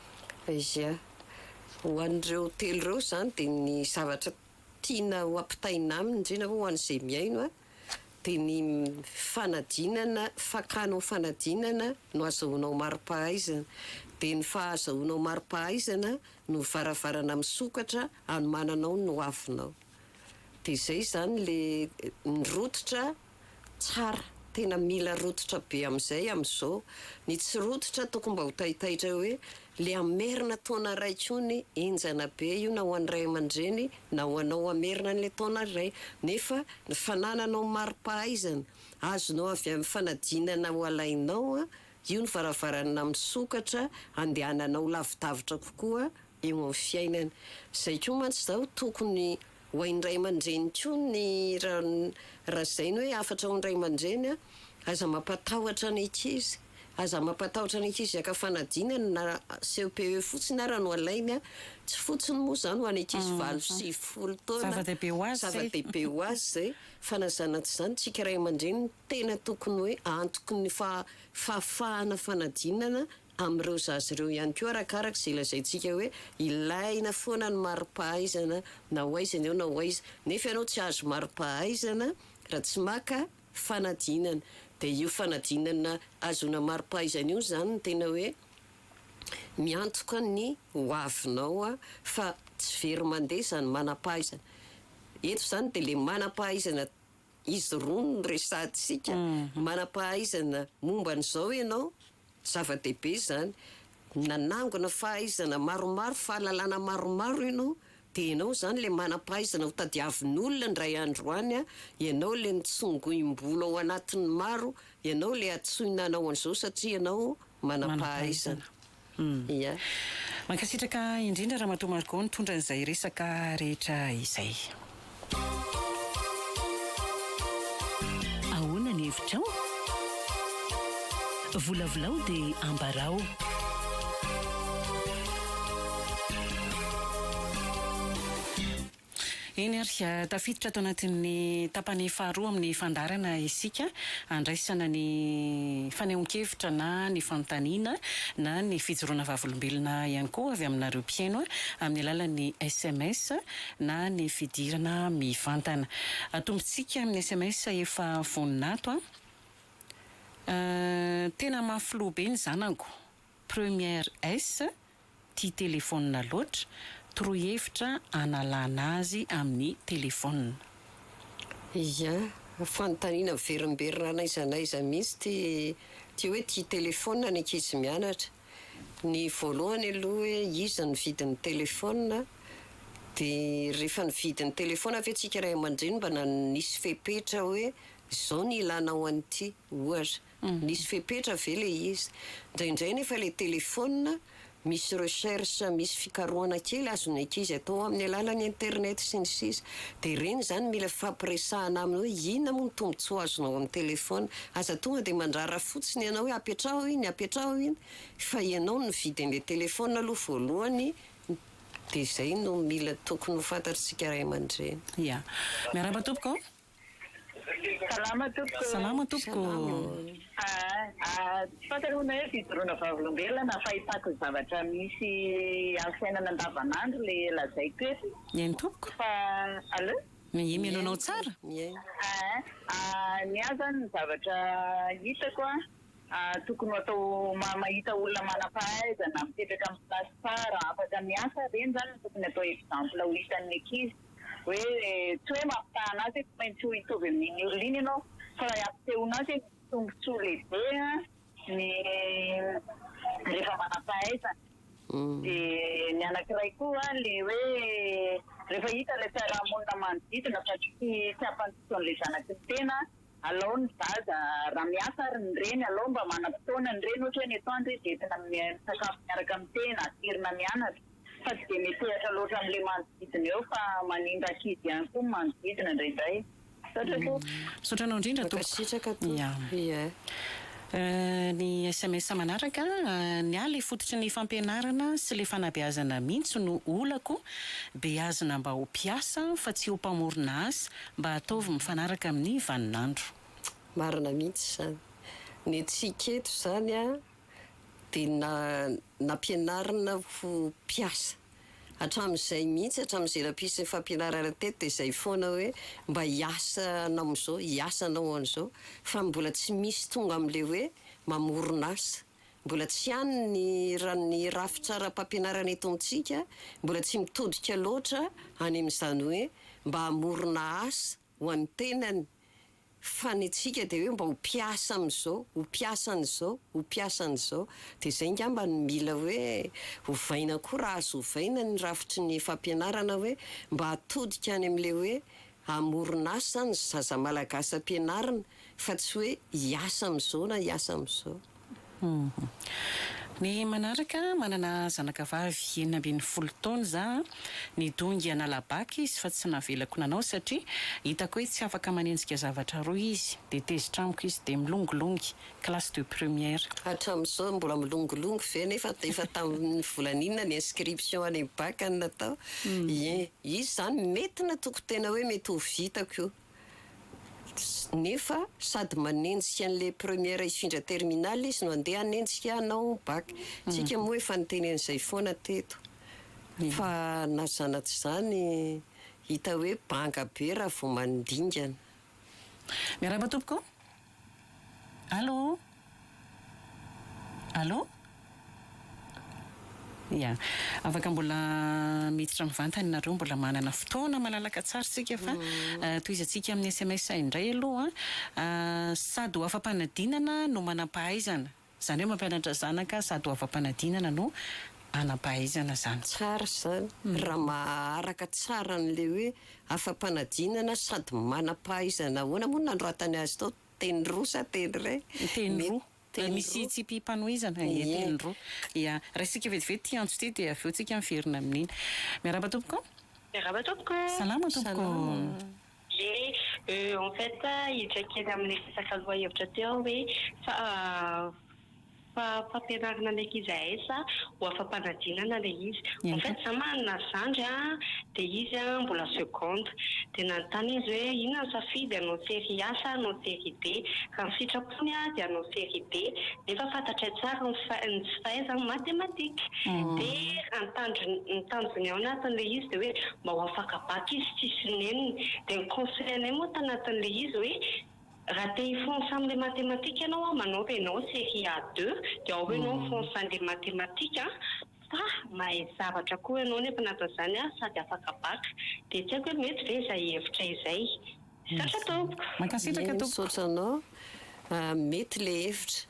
Izay ho an'ireo telo ireo zany dia ny zavatra tiana ho ampitaina aminy indrindra ho an'izay miaino dia ny fanadinana, fakana fanadinana no azahoanao mari-pahaizana, dia ny fahazoanao mari-pahaizana no varavarana misokatra anomananao no avinao. Dia zay zany le ny rototra tsara, tena mila rototra be amin'izao. Ny tsy rototra tokony mba ho tahitaitra hoe le amerina taona raiky io enjana be io na ho an'ny ray aman-dreny na ho anao amerina n'le taona ray, nefa ny fanananao mari-pahaizana azonao avy amin'ny fanadinana ho alainao io ny varavarana misokatra andehananao lavidavitra kokoa eo amin'ny fiainana. Zay koa mantsy izao tokony ho hain'ny ray aman-dreny koa ny raha zay ny hoe afatra ho ny ray aman-dreny aza mampatahotra ny ankizy, aza mampatahotra ny ankizy aka fanadinana na CPE fotsiny ara no alainy tsy fotsiny moa zany ho any ankizy 20 taona, zava-dehibe ho azy zay fanazanantsy zany. Tsika ray aman-dreny tena tokony hoe antoky ny fahafahana fanadinana amin'ireo zaza ireo ihany koa arakaraka izay lazaintsika hoe ilaina foana ny mari-pahaizana na ho aizana eo na ho aiza, nefa ianao tsy azo mari-pahaizana raha tsy maka fanadinana. Dia io fanadinana azona mari-pahaizana io zany ny tena hoe miantoka ny ho avinao fa tsy very mandeha zany manam-pahaizana. Eto zany dia le manam-pahaizana izy rono resantsika manam-pahaizana momba n'izao ianao zava-dehibe zany nanangona fahaizana maromaro fahalalana maromaro ianao dia ianao zany le manam-pahaizana ho tadiavin'olona ndray andro any a ianao le nitsongoim-bola ao anatin'ny maro ianao le atsoinanao an'izao satria ianao manam-pahaizana ia mankasitraka indrindra raha matomariko nitondra n'izay resaka rehetra izay ahoana ny hevitrao volavolao dia ambarao eny ary tafiditra ato anatin'ny tapany faharoa amin'ny fandarana isika andraisana ny fanehoan-kevitra na ny fanontaniana na ny fijoroana vavolombelona ihany koa avy aminareo mpiaino amin'ny alalan'ny SMS na ny fidirana mivantana atombontsika amin'ny SMS efa voninato tena mafilo be ny zanako première S tia telefônina loatra torohevitra analana azy amin'ny telefônina. Ia, fanontaniana miverimberina anaiza mihitsy tia hoe tia telefônina ny ankizy mianatra. Ny voalohany aloha hoe iza ny vidin'ny telefônina dia rehefa ny vidin'ny telefônina avetsika ray aman-dreny mba nisy fepetra hoe izao ny ilanao an'ity ohatra. Nisy fepetra ve le izy. Indraindray nefa le telefônina misy recherche, misy fikarohana kely azony ankizy atao amin'ny alalan'ny internet sy ny sisa. Dia ireny zany mila fampiresahana aminy hoe inona moa ny tombontsoa azonao amin'ny telefônina. Aza tonga dia mandrara fotsiny ianao hoe apetrao iny, fa ianao no vidin'le telefônina aloha voalohany, dia izay no mila tokony ho fantatritsika ray aman-dreny. Ia. Miarahaba tompoko? Salama tompoko. Fantarona hoe fijoroana vavolombelona fahitako zavatra misy amin'ny fiainana andavanandro le lazaiko eto. Eny tompoko. Fa allo? Miainanao tsara? Ny azany ny zavatra hitako tokony atao mahita olona manam-pahaizana mipetraka amin'ny plasy tsara afaka miasa reny zany tokony atao exemple ho hitan'ny ankizy hoe tsy hoe mampitahana azy hoe maintsy ho hitovy amin'iny olona iny ianao fa ampitehona azy tombontsoa lehibe ny rehefa manam-pahaizana. Dia ny anankiray koa le hoe rehefa hita le fiarahamonina manodidina fa tsy ampantoto an'ilay zanaky ny tena alao ny zaza raha miasa ary ny reny alao mba manam-potoana ny reny ohatra hoe ny atoandro izy entina sakafo miaraka amin'ny tena atirina mianatra fa tsy dia metehatra loatra amin'ilay manodidina eo fa manindra ankizy ihany koa manodidina indraindray. Sotranao indrindra tompoko. Ia. Ny SMS manaraka ny aly fototry ny fampianarana sy le fanabeazana mihitsy no olako beazana mba ho mpiasa fa tsy ho mpamorona asa mba ataovy mifanaraka amin'ny vaninandro. Marina mihitsy zany. Ny antsika eto zany dia nampianarina ho mpiasa. Hatramin'izay mihitsy, hatramin'izay lampisy fampianarana teto dia izay foana hoe mba hiasanao amin'izao, hiasanao an'izao, fa mbola tsy misy tonga amin'ilay hoe mamorona asa. Mbola tsy hany ny rafitra ara-pampianarana eto amintsika, mbola tsy mitodika loatra any amin'izany hoe mba hamorona asa ho an'ny tenany. Fa ny antsika dia hoe mba ho mpiasa amin'izao, ho mpiasa an'izao, ho mpiasa an'izao. Dia izay ngamba ny mila hoe hovaina koa raha azo hovaina ny rafitry ny fampianarana hoe mba hatodika any amin'ilay hoe hamorona asa ny zaza malagasy ampianarana fa tsy hoe hiasa amin'izao na hiasa amin'izao. Ny manaraka manana zanakavavy 12 taona za ny dongy analabaka izy fa tsy navelako nanao satria hitako hoe tsy afaka manenjika zavatra roa izy dia tezitramiko izy dia milongolongy classe de première. Hatramin'izao mbola milongolongy ve nefa efa tamin'ny volan'inona ny inscription any baka ny natao. Izy zany mety na toko tena hoe mety ho vitako io. Nefa sady manenjika an'le première ifindra terminale izy no andeha hanenjika anao baka. Tsika moa efa nitenen'izay foana teto. Fa na zanatsy zany hita hoe banga be raha vao mandingana. Miarahaba tompoko? Allô? ia afaka mbola miditra mivantany nareo mbola manana fotoana malalaka tsara sika fa toy izy atsika amin'ny SMS indray aloha sady ho afa-panadinana no manam-pahaizana zany hoe mampianatra zanaka sady ho afa-panadinana no anam-pahaizana zany tsara zany raha maharaka tsara n'le hoe afa-panadinana sady manam-pahaizana ahoana moa nandroatany azy tao teny roa sa teny ray teny roa misy tsipim-panohizana teny roa ia raha isika vetivety ty antso ty dia aveo tsika miverina amin'iny miaraba tompoko salama tompoko en fait hidraikely amin'ny resaka loha hevitra teo hoe fampianarana ndraiky izy aesa ho afa-panadinana le izy en fait za manana zandry dia izy mbola seconde dia nanontany izy hoe inona ny safidy anao série A sa anao série B ka ny sitrapony dia anao série B nefa fantatra tsara ny tsy fahaizany matematika dia nitanjony ao anatin'le izy dia hoe mba ho afaka baky izy tsisy neniny dia ny conseil-nay moa tanatin'le izy hoe raha te hifonsa amin'ilay matematika ianao manao dia ianao série A2 dia ao hoe ianao fonsa an'ilay matematika fa mahay zavatra koa ianao nefa natan'izany sady afaka baka dia tsy haiko hoe mety ve izay hevitra izay satra tompoko mankasitraka tompoko sotranao mety le hevitra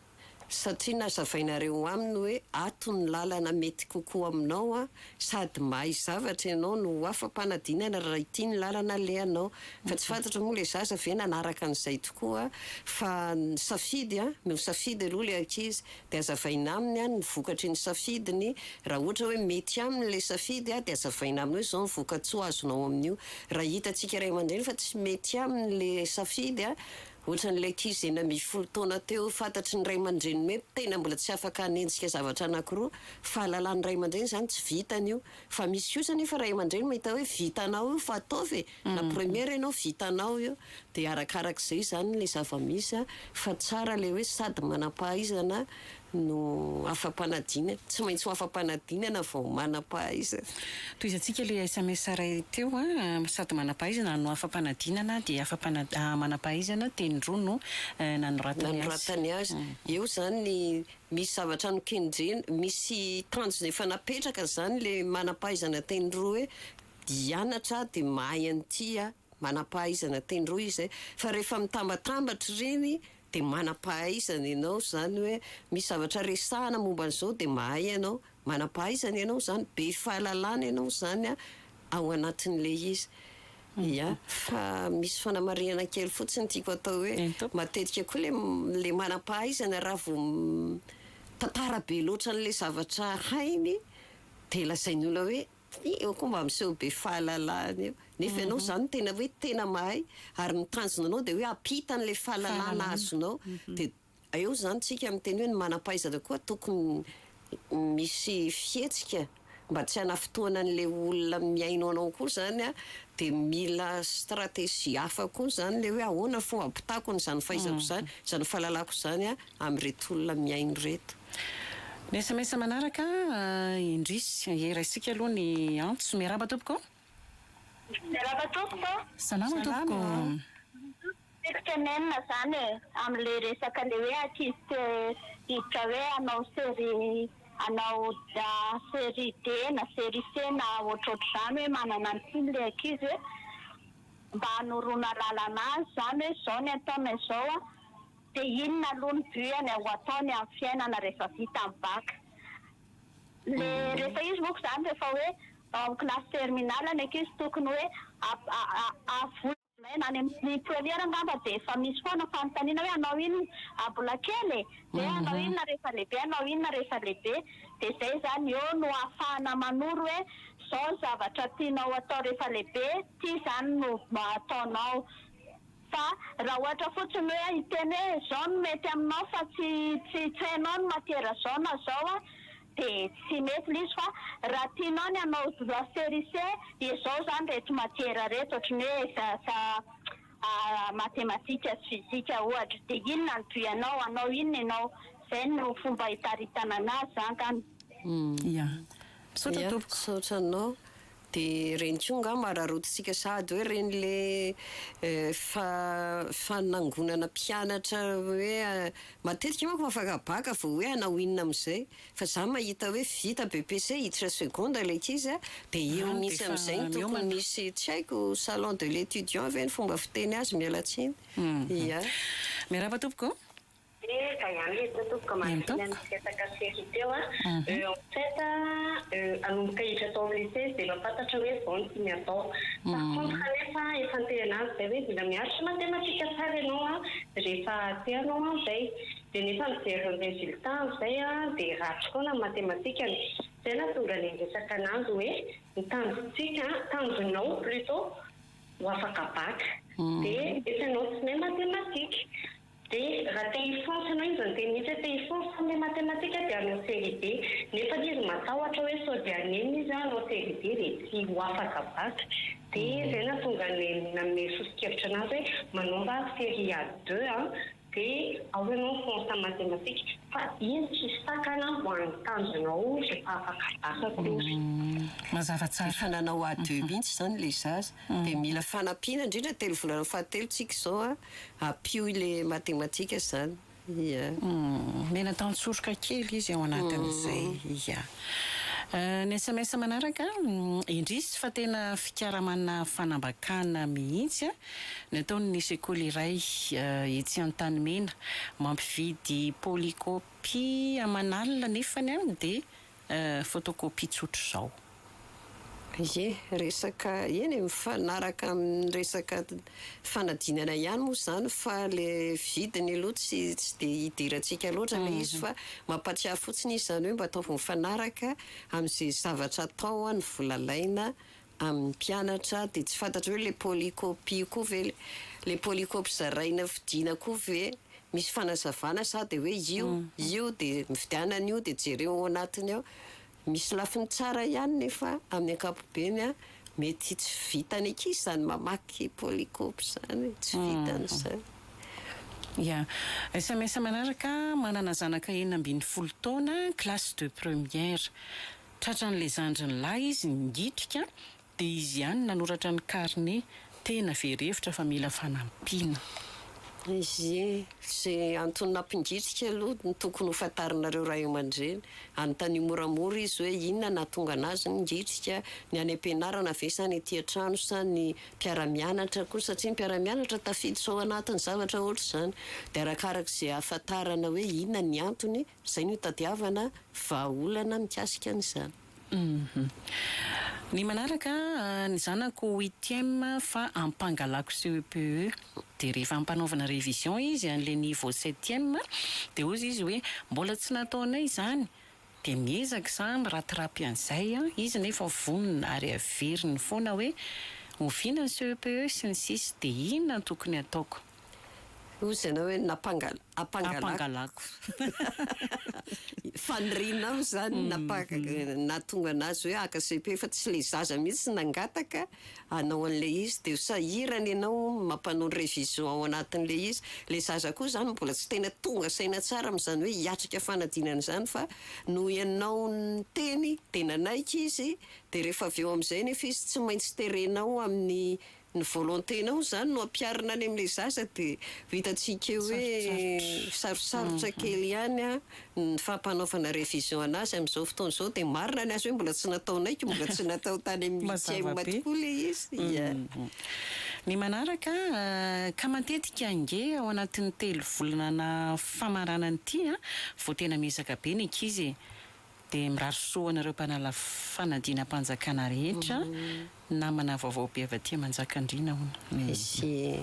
satria nazavainareo aminy hoe ato ny lalana mety kokoa aminao sady mahay zavatra ianao no afa-panadinana raha ity ny lalana lehanao fa tsy fantatra moa le zaza ve nanaraka an'izay tokoa fa ny safidy no safidy aloha le ankizy dia azavaina aminy ny vokatry ny safidiny raha ohatra hoe mety aminy le safidy dia azavaina aminy hoe zao ny vokatsoa azonao amin'io raha hitantsika ray aman-dreny fa tsy mety aminy le safidy ohatra n'ilay ankizy ena mifolo taona teo fantatry ny ray aman-dreny hoe tena mbola tsy afaka hanenjika zavatra anankiroa fahalalany ray aman-dreny zany tsy vitany io fa misy io zany efa ray aman-dreny mahita hoe vitanao io fa ataovy na première ianao vitanao io dia arakarak'izay zany le zava-misy fa tsara le hoe sady manam-pahaizana no afa-panadinana tsy maintsy ho afa-panadinana vao manam-pahaizana toy izy atsika le SMS ray teo sady manam-pahaizana no afa-panadinana dia manam-pahaizana teny roa no nanoratany azy eo zany misy zavatra nokendrena misy tanjona efa napetraka zany le manam-pahaizana teny roa hoe dianatra dia mahay an'ity manam-pahaizana teny roa izy fa rehefa mitambatambatra reny dia manam-pahaizana ianao zany hoe misy zavatra resahana momba an'izao dia mahay ianao manam-pahaizana ianao zany be fahalalana ianao zany ao anatin'le izy ia fa misy fanamarihana kely fotsiny tiako atao hoe matetika koa le manam-pahaizana raha vo tantara be loatra n'le zavatra hainy dia lazainy olona hoe eo koa mba miseho be fahalalana eo nefa ianao zany tena hoe tena mahay ary nitanjona anao dia hoe ampita n'le fahalalana azonao dia eo zany tsika miteny hoe ny manam-pahaizana koa tokony misy fihetsika mba tsy hanafotoana an'le olona miaino anao koa zany dia mila stratégie hafa koa zany le hoe ahoana fo ampitako n'izany fahaizako zany izany fahalalako zany amin'reto olona miaino reto ny SMS manaraka indrisy eraisika aloha ny antso miaraba tompoko salama tompoko tenenina zany amin'le resaka le hoe ankizy hiditra hoe anao série anao série D na série C na ohatrohatr'izany hoe manana ny tiny le ankizy hoe mba hanoroana lalana azy zany hoe zao ny ataony izao dia inona aloha ny buany ho ataony amin'ny fiainana rehefa vita amin'ny baka le rehefa izy moa zany rehefa hoe ao classe terminale ny ankizy tokony hoe avola any amin'ny première angamba dia efa misy foana fanontaniana hoe anao inona mbola kely dia anao inona rehefa lehibe anao inona rehefa lehibe dia izay zany eo no ahafahana manoro hoe zao zavatra tianao atao rehefa lehibe ty zany no ataonao fa raha ohatra fotsiny hoe hiteny hoe zao no mety aminao fa tsy hainao ny matiera zao na zao dia tsy mety lizy fa raha tianao ny anao série C izao zany reto matiera reto ohatrany hoe matematika sy fizika ohatra dia inona ny buanao anao inona ianao zay no fomba hitaritana anazy zany kany ia sotranao dia reny koa nga mararotontsika sady hoe reny le fanangonana mpianatra hoe matetika manko mafakabaka vao hoe anao inona amin'izay fa za mahita hoe vita BPC hiditra seconde le kizy a dia eo misy amin'izay ny tokony misy tsy haiko salon de l'étudiant ve ny fomba fiteny azy mialatsiny ia miarahaba tompoko ka ihany le tompoko manitretaka sery teo a en fait anomboka hiditra atao amin'ny lycée dia mafantatra hoe vao ny tiany atao par contre nefa efa antena azy zay hoe mila miaritra matematika tsara ianao a rehefa te anao an'izay dia nefa mijery ny résultat an'izay a dia ratsy foana ny matematikany zay na tonga le resaka anazy hoe nitanjontsika tanjonao plutôt ho afaka baka dia efa ianao tsy mahay matematika dia raha te hifonsa anao izy ny teny misy te hifonsa amin'ny matematika dia anao série B nefa izy matahotra hoe sao dia aneny izy anao série B dia tsy ho afaka baka dia zay na tonga le nanome sosikevitra anazy hoe manomba série A2 a dia ao ianao fonsa matematika fa izy tsy sakana ho an'ny tanjonao rehefa afaka baka kosa mazava tsara efa nanao A2 mihitsy zany le zaza dia mila fanampiana indrindra telo volana fahatelo tsika izao a ampio le matematika zany ia mena tantsoroka kely izy ao anatin'izay ia ny SMS manaraka indrisy fa tena fikaramanana fanambakana mihitsy a nataony sekoly iray etsy an-tanimena mampividy polycopie aman'alina nefany a dia photocopie tsotra izao ie resaka eny mifanaraka amin'ny resaka fanadinana ihany moa zany fa le vidiny aloha tsy dia hidirantsika loatra le izy fa mampatsiahy fotsiny izy zany hoe mba ataovy mifanaraka amin'izay zavatra atao a ny volalaina amin'ny mpianatra dia tsy fantatra hoe le polycopie koa ve le polycopie zaraina vidiana koa ve misy fanazavana sa dia hoe io dia mividianana io dia jereo ao anatiny ao misy lafiny tsara ihany nefa amin'ny ankapobeny a mety tsy vitany ankizy zany mamaky polycopie zany tsy vitany zany ia SMS manaraka manana zanaka 12 taona classe de première tratran'le zandriny lahy izy ngitrika dia izy ihany nanoratra ny carnet tena verevitra fa mila fanampiana izy zay antonina ampingitrika aloha ny tokony ho fantarinareo ray aman-dreny anontany moramora izy hoe inona nahatonga anazy ny ngitrika ny any am-pianarana ve sa ny ety an-trano sa ny mpiara-mianatra koa satria ny mpiara-mianatra tafidy sao anatin'ny zavatra ohatry zany dia arakarak'izay ahafantarana hoe inona ny antony zay ny tadiavana vahaolana mikasika an'izany ny manaraka ny zanako 8e fa ampangalako CEPE dia rehefa ampanaovana révision izy an'le niveau 7e dia ozy izy hoe mbola tsy nataonay izany dia miezaka za miratirapy an'izay izy nefa vonona ary averiny foana hoe oviana ny CEPE sy ny sisy dia inona tokony ataoko ozy ianao hoe ampangalako fanirina aho zany nahatonga anazy hoe aka CP fa tsy le zaza mihitsy nangataka anao an'le izy dia sahirany ianao mampanao révision ao anatin'le izy le zaza koa zany mbola tsy tena tonga saina tsara amin'izany hoe hiatrika fanadinana izany fa no ianao ny teny dia nanaiky izy dia rehefa avy eo amin'izay nefa izy tsy maintsy terenao amin'ny ny volonténao zany no ampiarina any amin'le zaza dia vitantsika hoe sarosarotra kely ihany a ny fampanaovana révision anazy amin'izao fotoana izao dia marina ny azy hoe mbola tsy nataonaiky mbola tsy natao tany amin'ny 8e tokoa le izy ny manaraka ka matetika nge ao anatin'ny telo volana famarana ity vao tena miezaka be ny ankizy dia mirary soanareo mpanala fanadinam-panjakana rehetra namana vaovao be avy aty manjakandriana hono izy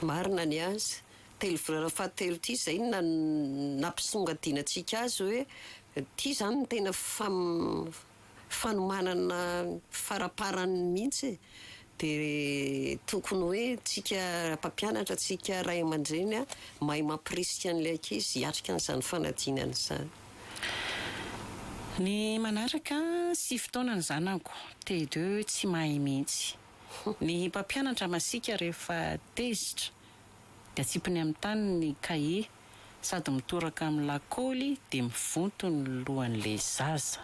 marina ny azy telo volana fahatelo ity zay nampisongadinantsika azy hoe ity zany no tena fanomanana faraparany mihitsy dia tokony hoe tsika mpampianatra tsika ray aman-dreny mahay mampirisika an'ilay ankizy hiatrika an'izany fanadinana izany ny manaraka 6 taona ny zanako T2 tsy mahay mihitsy ny mpampianatra masika rehefa tezitra dia tsipiny amin'ny tany ny cahier sady mitoraka amin'ny lakôly dia mivonto ny lohan'le zaza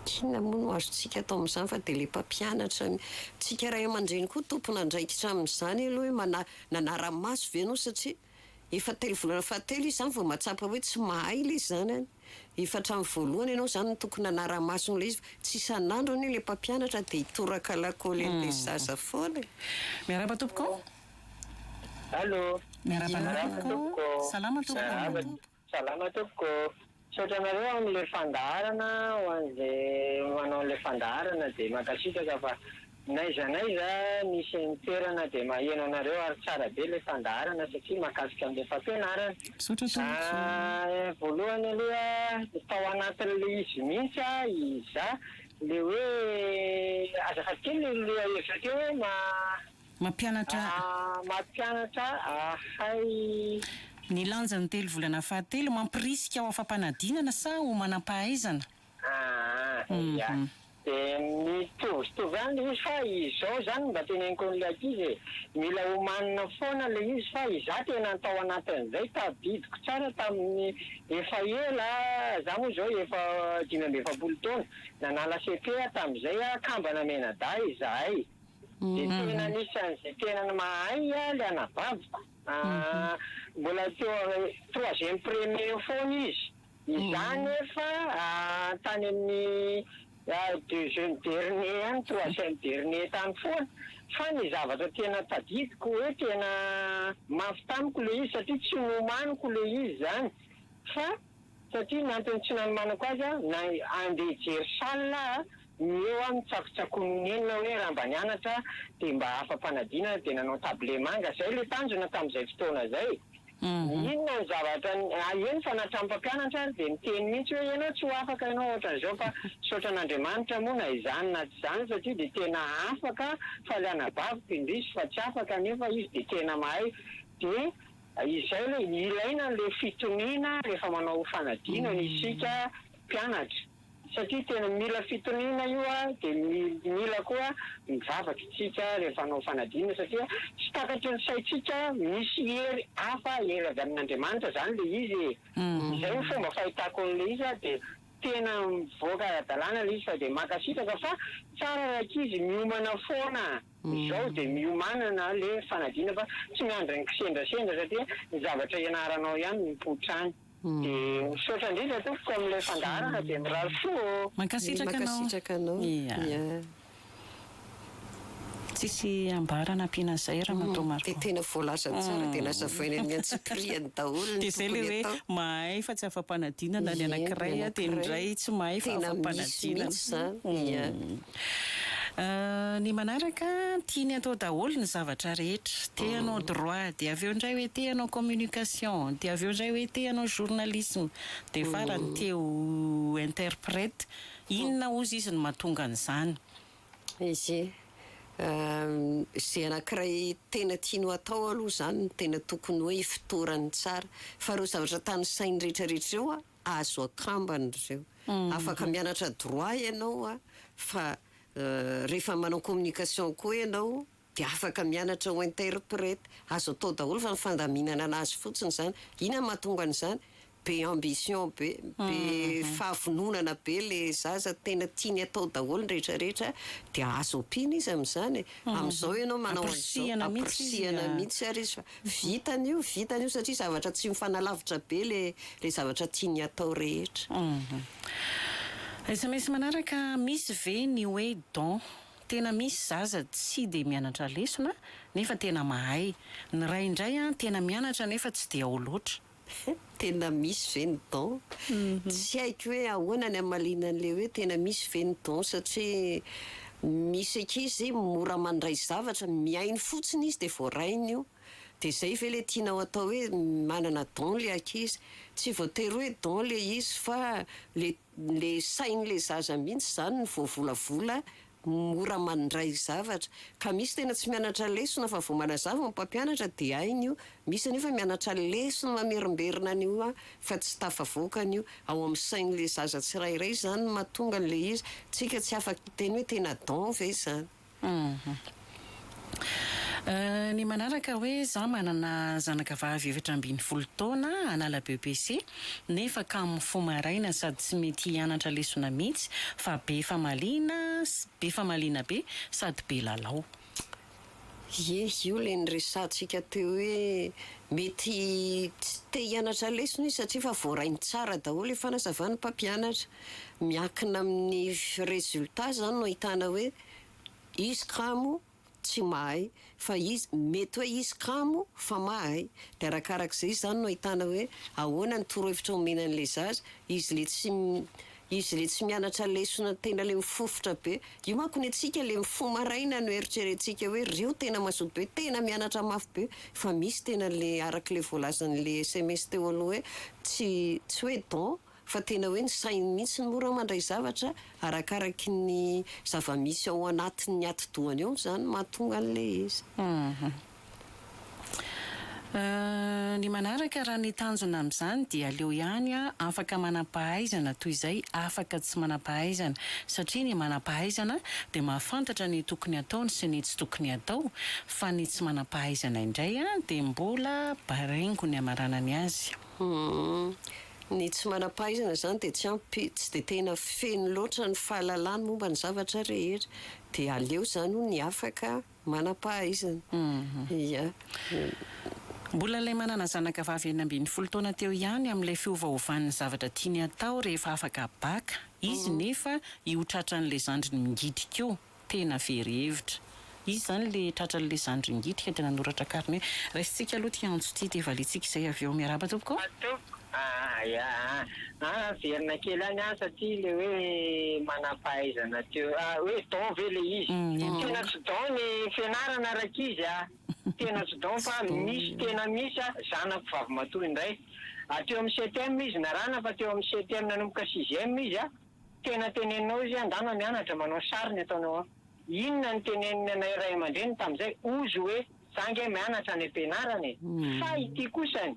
kina moa no azontsika atao amin'izany fa dia le mpampianatra tsika ray aman-dreny koa tompona andraikitra amin'izany aloha hoe nanara-maso ve anao satria efa telo volana fahatelo izy zany vao mahatsapa hoe tsy mahay le zanany efa hatramin'ny voalohany ianao zany no tokony anara-maso n'le izy tsy isan'andro anie le mpampianatra dia hitoraka lakôly an'le zaza foana. Miaraba tompoko. Allo. Miaraba tompoko. Salama tompoko. Salama tompoko. Saotranareo amin'le fandaharana ho an'izay manao an'le fandaharana dia makasitraka fa naiza misy toerana dia maheno anareo ary tsara be le fandaharana satria mahakasika amin'le fampianarana. Voalohany aloha tao anatin'le izy mihitsy iza le hoe azafady kely le hevitra teo hoe mampianatra hay ny lanjany telo volana fahatelo mampirisika ao afa-panadinana sa ho manam-pahaizana. Dia mitovitovy any izy fa izao zany mba teneniko n'ilay ankizy mila homanina foana le izy fa iza tena tao anatin'izay tabidiko tsara tamin'ny efa ela za moa zao efa 15 taona nanala CP tamin'izay kambana menada izahay dia tena nisan'izay tena mahay le anabaviko mbola teo 3e premier foana izy izany efa tany amin'ny 2e dernier any 3e dernier tany foana fa ny zavatra tena tadidiko hoe tena mafy tamiko le izy satria tsy nomaniko le izy zany fa satria nantony tsy nanomanako azy na andeha jery salina eo mitsakotsakonenina hoe raha mba nianatra dia mba afa-panadinana dia nanao table manga zay le tanjona tamin'izay fotoana zay. Inona ny zavatra eny fa natrampampianatra dia miteny mihitsy hoe ianao tsy ho afaka ianao ohatran'izao fa saotran'Andriamanitra moa na izany na tsy izany satria dia tena afaka fa le anabaviko indrisy fa tsy afaka nefa izy dia tena mahay dia izay le ilaina le fitoniana rehefa manao fanadinana isika mpianatra satria tena mila fitoniana io dia mila koa mivavaka isika rehefa manao fanadinana satria tsy takatry ny saitsika misy hery hafa hery avy amin'Andriamanitra zany le izy izay ny fomba fahitako n'le izy dia tena mivoaka adalàna le izy fa dia makasitraka fa tsara rakizy miomana foana izao dia miomanana le fanadinana fa tsy miandry ny kisendrasendra satria ny zavatra ianaranao ihany mipoitra any dia misaotra indrindra tompoko amin'ilay fandaharana dia mirary fo mankasitraka anao. Tsisy ambarana ampiana zay raha matao maro dia tena voalaza tsara dia lasa voaina ny antsipriany daholo dia zay le hoe mahay fa tsy afa-panadinana ny anankiray dia indray tsy mahay fa afa-panadinana. Ny manaraka tiany atao daholo ny zavatra rehetra teanao droit dia avy eo indray hoe teanao communication dia avy eo indray hoe teanao journalisme dia farany teo interprète inona ozy izy ny mahatonga an'izany izy zay anankiray tena tiano atao aloha zany no tena tokony hoe ifitorany tsara fa ireo zavatra tany sainy rehetrarehetra eo azo akambany ireo afaka mianatra droit ianao fa rehefa manao communication koa ianao dia afaka mianatra ho interprète azo atao daholo fa nifandaminana anazy fotsiny zany ina mahatonga an'izany be ambition be fahavononana be le zaza tena tiany atao daholo ny rehetrarehetra dia azo ompina izy amin'izany amin'izao ianao manao aprisiana mihitsy ary izy fa vitany io satria zavatra tsy mifanalavitra be le zavatra tiany atao rehetra. SMS manaraka misy ve ny hoe don tena misy zaza tsy dia mianatra lesona nefa tena mahay ny ray indray tena mianatra nefa tsy dia ao loatra tena misy ve ny don tsy haiko hoe ahoana ny amalinan'le hoe tena misy ve ny don satria misy ankizy mora mandray zavatra miainy fotsiny izy dia voarainy io dia zay ve le tianao atao hoe manana don le ankizy tsy voatery hoe don le izy fa le sain'le zaza mihitsy zany ny voavolavola mora mandray zavatra ka misy tena tsy mianatra lesona fa vao manazava ny mpampianatra dia hainy io misy anefa mianatra lesona mamerimberina an'io fa tsy tafavoaka an'io ao amin'ny sain'le zaza tsirairay zany mahatonga n'le izy tsika tsy afaka teny hoe tena don ve zany. Ny manaraka hoe za manana zanaka vavy efatra ambin'ny folo taona anala BPC nefa kamo fo maraina sady tsy mety hianatra lesona mihitsy fa be famaliana be sady be lalao. Io le nyresantsika teo hoe mety tsy te hianatra lesona izy satria fa voarainy tsara daholo le fanazavana mpampianatra miankina amin'ny résultat zany no ahitana hoe izy kamo tsy mahay fa izy mety hoe izy kamo fa mahay dia arakarak'izay zany no ahitana hoe ahoana ny torohevitra omenan'le zaza izy le tsy mianatra lesona tena le mifofotra be. Io manko ny antsika le mifo maraina no eritrerentsika hoe reo tena mazoto be tena mianatra mafy be fa misy tena le arak'le voalazan'le SMS teo aloha hoe tsy hoe don fa tena hoe ny sainy mihitsy ny mora mandray zavatra arakaraky ny zava-misy ao anatin'ny ati-dohany eo zany mahatonga an'le izy. Ny manaraka raha ny tanjona amin'izany dia aleo ihany afaka manam-pahaizana toy izay afaka tsy manam-pahaizana satria ny manam-pahaizana dia mahafantatra ny tokony ataony sy ny tsy tokony atao fa ny tsy manam-pahaizana indray dia mbola baraingo ny amaranany azy. Ny tsy manam-pahaizana zany dia tsy dia tena feno loatra ny fahalalana momba ny zavatra rehetra dia aleo zany ny afaka manam-pahaizana. Mbola ilay manana zanaka vavy 12 taona teo ihany amin'ilay fiovaovan'ny zavatra tiany atao rehefa afaka baka izy nefa io tratran'ilay zandriny mingidika eo tena very hevitra. Izy zany le tratran'ilay zandriny mingidika tena noratra kariny hoe raisitsika aloha ty antso ty dia valitsika izay avy eo miaraba tompoko. Verina kely any satria le hoe manam-pahaizana teo hoe don ve le izy tena tsy don ny fianarana araka izy tena tsy don fa tena misy zanako vavy matory indray teo amin'ny 7e izy narana fa teo amin'ny 7e nanomboka 6e izy tena tenenao izy andana mianatra manao sary ny ataonao inona ny teneniny anay iray aman-dreny tamin'izay ozy hoe zangy mianatra ny ampianarana fa ity kosany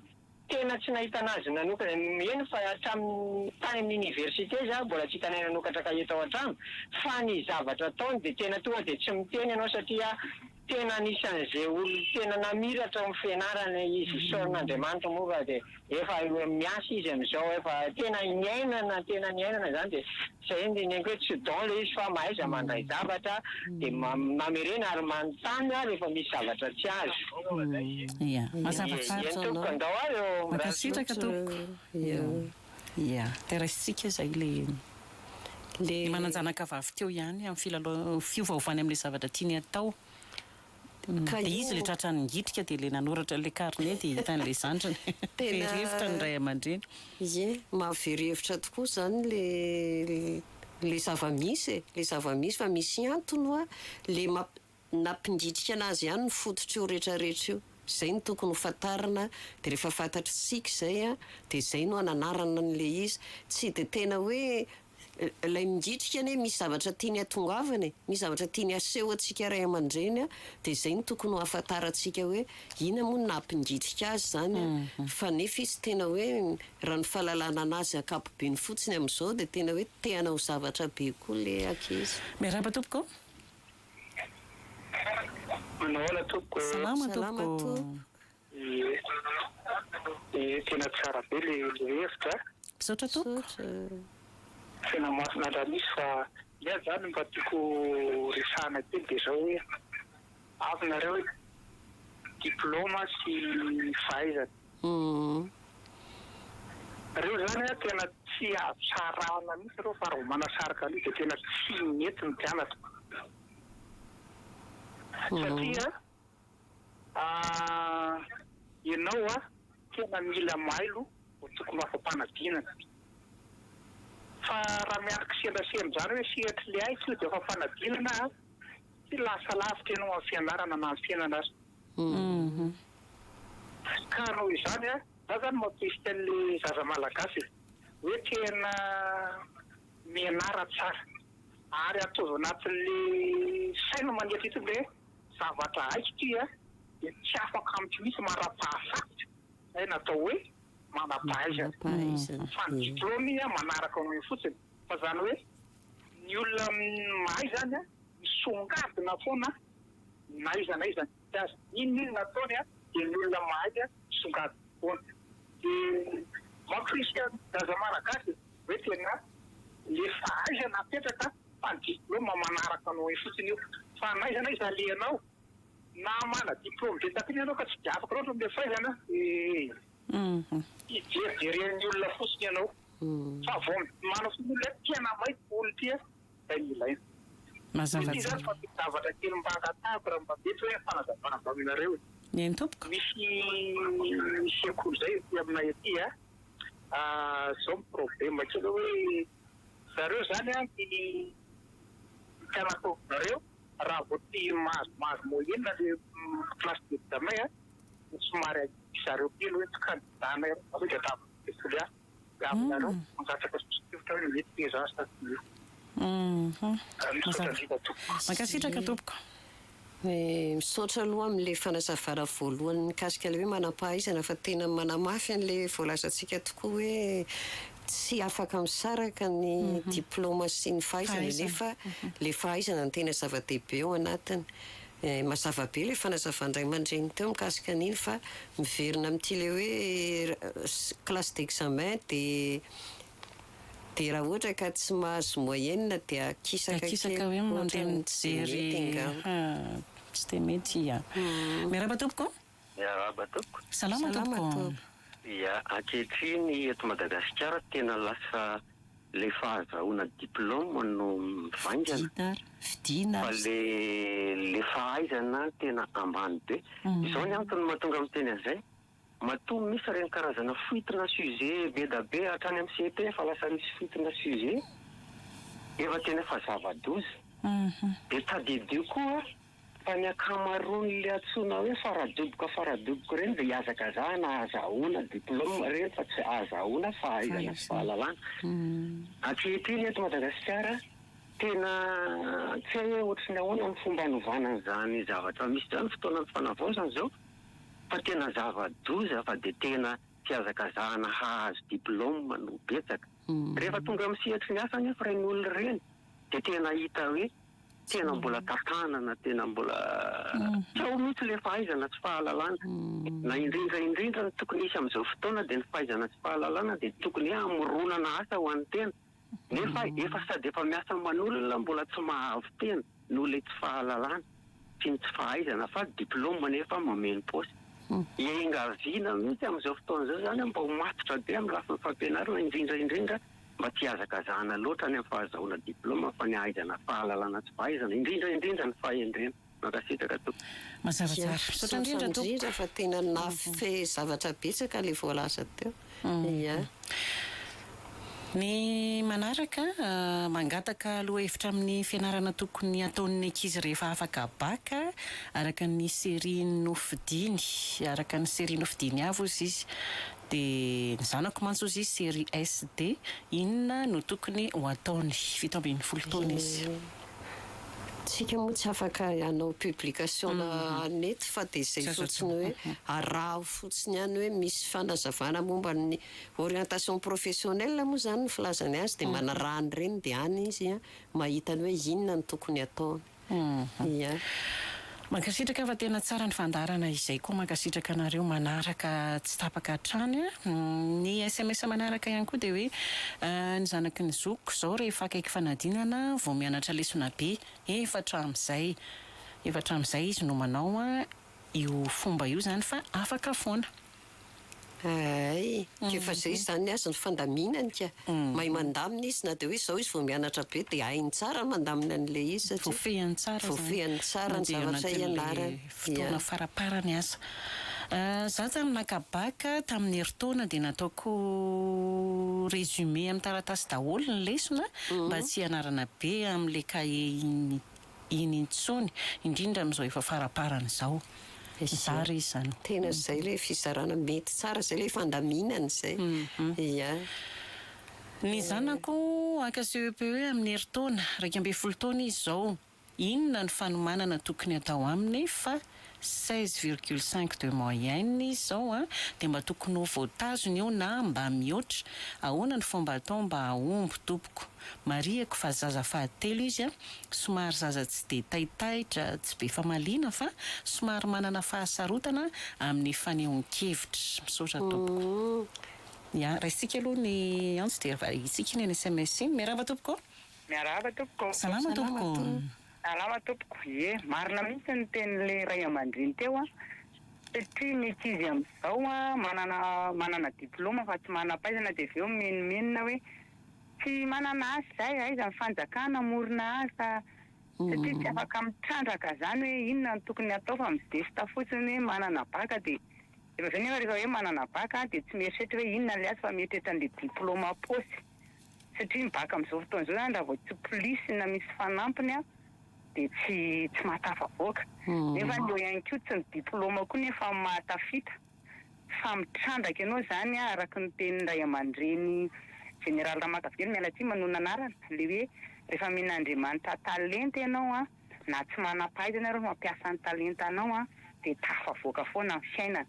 tena tsy nahita anazy nanokana eny fa hatramin'ny tany amin'ny université za mbola tsy hitanay nanokatra ka eto ao an-trano fa ny zavatra ataony dia tena tonga dia tsy miteny ianao satria tena anisan'izay olo tena namiratra amin'ny fianarana izy isaorin'Andriamanitra moa fa dia efa miasa izy amin'izao efa tena niainana zany dia izay ny nengo hoe tsy don le izy fa mahaiza mandray zavatra dia mamerena ary manontany rehefa misy zavatra tsy azo. Mazava tsara andao ary eo makasitraka tompoko. Dia raisitsika izay le mananjanaka vavy teo ihany amin'ny fiovaovany amin'ilay zavatra tiany atao. Dia izy le tratrany ngitrika dia le nanoratra le carnet dia hitan'ilay zandriny verihevitra ny ray aman-dreny. Mahaverihevitra tokoa zany le zava-misy fa misy antony le nampingitrika anazy ihany ny fototra io rehetrarehetra io. Zay ny tokony hofantarina dia rehefa fantatritsika izay dia zay no ananarana n'le izy tsy dia tena hoe ilay mingitrika ane misy zavatra tiany atongavany misy zavatra tiany aseho atsika ray aman-dreny dia zay ny tokony ho afantarantsika hoe ina moa nampingitrika azy zany fa nefa izy tena hoe raha ny fahalalana anazy akapobe ny fotsiny amin'izao dia tena hoe tehana ho zavatra be koa le ankizy. Miaraba tompoko. Manahoana tompoko. Salama tompoko. Tena tsara be le hevitra. Misaotra tompoko. Tena mahafinaritra misy fa ia zany mba tiako resahana kely dia zao hoe avy nareo hoe diplôma sy fahaizana. Reo zany tena tsy atsarana mihitsy reo fa raha manasaraka aloha dia tena tsy mety ny mpianatra satria ianao tena mila mailo ho tokony afa-panadinana fa raha miaraka selasely zany hoe sehatra le aiko dia afa-panadinana tsy lasa lavitra ianao amin'ny fianarana na amin'ny fiainana azy. Ka noho izany za zany mampisy an'le zaza malagasy hoe tena mianara tsara ary ataovy anatin'le saina manety ito le zavatra haiko ty dia tsy afaka amitsy misy mara-pahasarotra hay natao hoe manam-pahaizana fa ny diplômy manaraka amin'ny fotsiny fa zany hoe ny olona mahay zany misongadina foana na iza azy iny nataony dia ny olona mahay songady foana. Dia mampirisika zaza malagasy hoe tena le fahaizana apetraka fa ny diplôma manaraka anao fotsiny io. Fa naizana izy alehanao na mana diplôma be tapiny ianao ka tsy dia afaka loatra amin'ilay fahaizana ijerijeren'ny olona fotsiny ianao. Fa vao manao fotsiny olona tia namay olo tia zay ilaina. Mazava Ity zany fa zavatra kely mba angatahako raha mba mety hoe fanazavana aminareo. Ny tompoko. Misy sekoly zay ety aminay ety zao ny problema kely hoe zareo zany ny mpianakovanareo raha vao tia mahazo moyenne le classe d'examen somary zareo kely hoe tsy kandidana hoe dia tavafoly aminareo mangatsaka sosotivitra hoe mety zany staty. Mankasitraka tompoko. Misaotra aloha amin'ilay fanazavana voalohany mikasika ilay hoe manam-pahaizana fa tena manamafy an'ilay voalazantsika tokoa hoe tsy afaka misaraka ny diplôma sy ny fahaizana nefa le fahaizana ny tena zava-dehibe ao anatiny. Mazava be ilay fanazavandray aman-dreny teo mikasika an'iny fa miverina amin'ity ilay hoe classe d'examen dia raha ohatra ka tsy mahazo moyenne dia kisaka hoe mandreny jery tsy dia mety miaraba tompoko. Miaraba tompoko. Salama tompoko. Ia, ankehitriny eto Madagasikara tena lasa le fahazoana diplôma no mivaingana. Fidina. Fa le fahaizana tena ambany be. Izao ny antony mahatonga amin'ny teny an'izay. Matoa misy reny karazana foitina sujet be da be hatrany amin'ny CP fa lasa misy foitina sujet efa tena fa zava-doza. Dia tadidio koa fa ny akamaroan'le antsoina hoe faradoboka reny dia hiazakazahana ahazahoana diplôma reny fa tsy ahazahoana fahaizana sy fahalalana. Ankehitriny eto Madagasikara tena tsy hoe ohatrany ahoana ny fomba hanovana an'izany zavatra misy zany fotoana ny fanavaozana zao fa tena zava-doza fa dia tena tsy azakazahana hahazo diplôma no betsaka. Rehefa tonga amin'ny sehatry ny asa nefa reny olona reny dia tena hita hoe tena mbola tatanana, tena mbola tsy ao mihitsy le fahaizana sy fahalalana. Na indrindra ny tokony isy amin'izao fotoana dia ny fahaizana sy fahalalana dia tokony hamoronana asa ho an'ny tena. Nefa efa sady efa miasa manolona mbola tsy mahavo tena noho le tsy fahalalana sy ny tsy fahaizana fa diplôma nefa mameno paosy. Engaviana mihitsy amin'izao fotoana izao zany mba ho matotra be amin'ny lafiny fampianarana indrindra mba tsy azakazahana loatra ny amin'ny fahazahoana diplôma fa ny ahaizana fahalalana tsy fahaizana indrindra ny fahendrena. Makasitraka tompoko. Mazava tsara. Misaotra indrindra fa tena nafy zavatra betsaka le voalaza teo. Ny manaraka mangataka aloha hevitra amin'ny fianarana tokony ataon'ny ankizy rehefa afaka baka araka ny série nofidiny avy izy dia ny zanako mantsy izy série SD inona no tokony ho ataony 17 taona izy. Tsika moa tsy afaka hanao publication nety fa dia izay fotsiny hoe araho fotsiny ihany hoe misy fanazavana momba ny orientation professionnelle moa zany ny filazany azy dia manarahany reny dia any izy mahitany hoe inona ny tokony ataony. Mankasitraka fa tena tsara ny fandarana izay koa mankasitraka anareo manaraka tsy tapaka hatrany. Ny SMS manaraka ihany koa dia hoe ny zanaky ny zokiko izao rehefa akaiky fanadinana vao mianatra lesona be efatra amin'izay izy no manao io fomba io zany fa afaka foana. Efa izay zany azy ny fandaminany ka mahay mandamina izy na dia hoe izao izy vao mianatra be dia hainy tsara mandamina an'ilay izy voafehany tsara ny zavatra ianarany fotoana faraparany asa. Za tamin'ny nakabaka tamin'ny herintaona dia nataoko résumé amin'ny taratasy daholo ny lesona mba tsy hianarana be amin'ilay cahier iny intsony indrindra amin'izao efa faraparany izao. Zara izy zany. Tena izay ilay fizarana mety tsara izay ilay fandaminana izay. Ny zanako aka CEP hoe amin'ny herintaona 12 taona izy izao inona ny fanomanana tokony atao aminy fa 16,5 de moyenne izao a dia mba tokony ho voatazony io na mba mihoatra. Ahoana ny fomba atao mba ahomby tompoko? Mariako fa zaza fahatelo izy a, somary zaza tsy dia taitaitra, tsy be famaliana fa somary manana fahasarotana amin'ny fanehoan-kevitra. Misaotra tompoko. Ya, raisitsika aloha ny antso dia isika ny SMS iny. Miarahaba tompoko? Miarahaba tompoko. Salama tompoko. Salama tompoko. Marina mihitsy ny tenin'ilay ray aman-dreny teo a. Satria mety izy amin'izao a manana diplôma fa tsy manam-pahaizana dia avy eo menomenona hoe tsy manana asa zay aiza ny fanjakana morona asa. Satria tsy afaka mitrandraka zany hoe inona no tokony atao fa midesita fotsiny hoe manana baka dia efa nefa rehefa hoe manana baka dia tsy mieritreritra hoe inona le asa fa mieritreritra an'ilay diplôma posy. Satria ny baka amin'izao fotoana izao zany raha vao tsy polisy na misy fanampiny a dia tsy mahatafavoaka. Nefa eo ihany koa tsy ny diplôma koa nefa mahatafita fa mitrandraka ianao zany a araka ny tenin'ny ray aman-dreny Général Ramakavely mialatsy manona anarana le hoe rehefa min'Andriamanitra talenta ianao a na tsy manam-pahaizana ianao mampiasa ny talentanao a dia tafavoaka foana ny fiainana.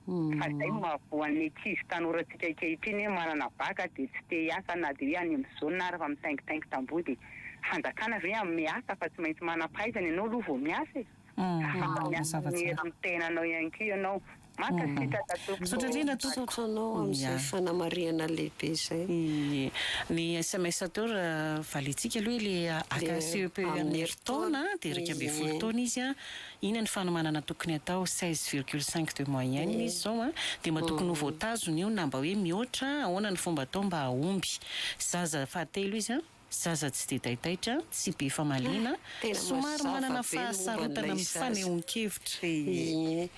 Fa zay mahavoan'ny ankizy tanorantsika ankehitriny hoe manana baka dia tsy te hiasa na dia hoe any amin'ny zona ary fa mitaingitaingy tamboho dia fanjakana ve amin'ny asa fa tsy maintsy manam-pahaizana ianao aloha vao miasa e. Afaka miasa amin'ny tenanao ihany koa ianao. Mankasitraka tompoko. Anao amin'izay fanamariana lehibe zay. Ny SMS atao raha valintsika aloha ilay AKCEP amin'ny herintaona dia 12 taona izy a. Ina ny fanomanana tokony atao 16,5 de moyenne izy zao a dia mba tokony ho voatazony io na mba hoe mihoatra. Ahoana ny fomba atao mba ahomby? Zaza fahatelo izy a, zaza tsy dia taitaitra, tsy be famaliana, somary manana fahasarotana amin'ny fanehoan-kevitra.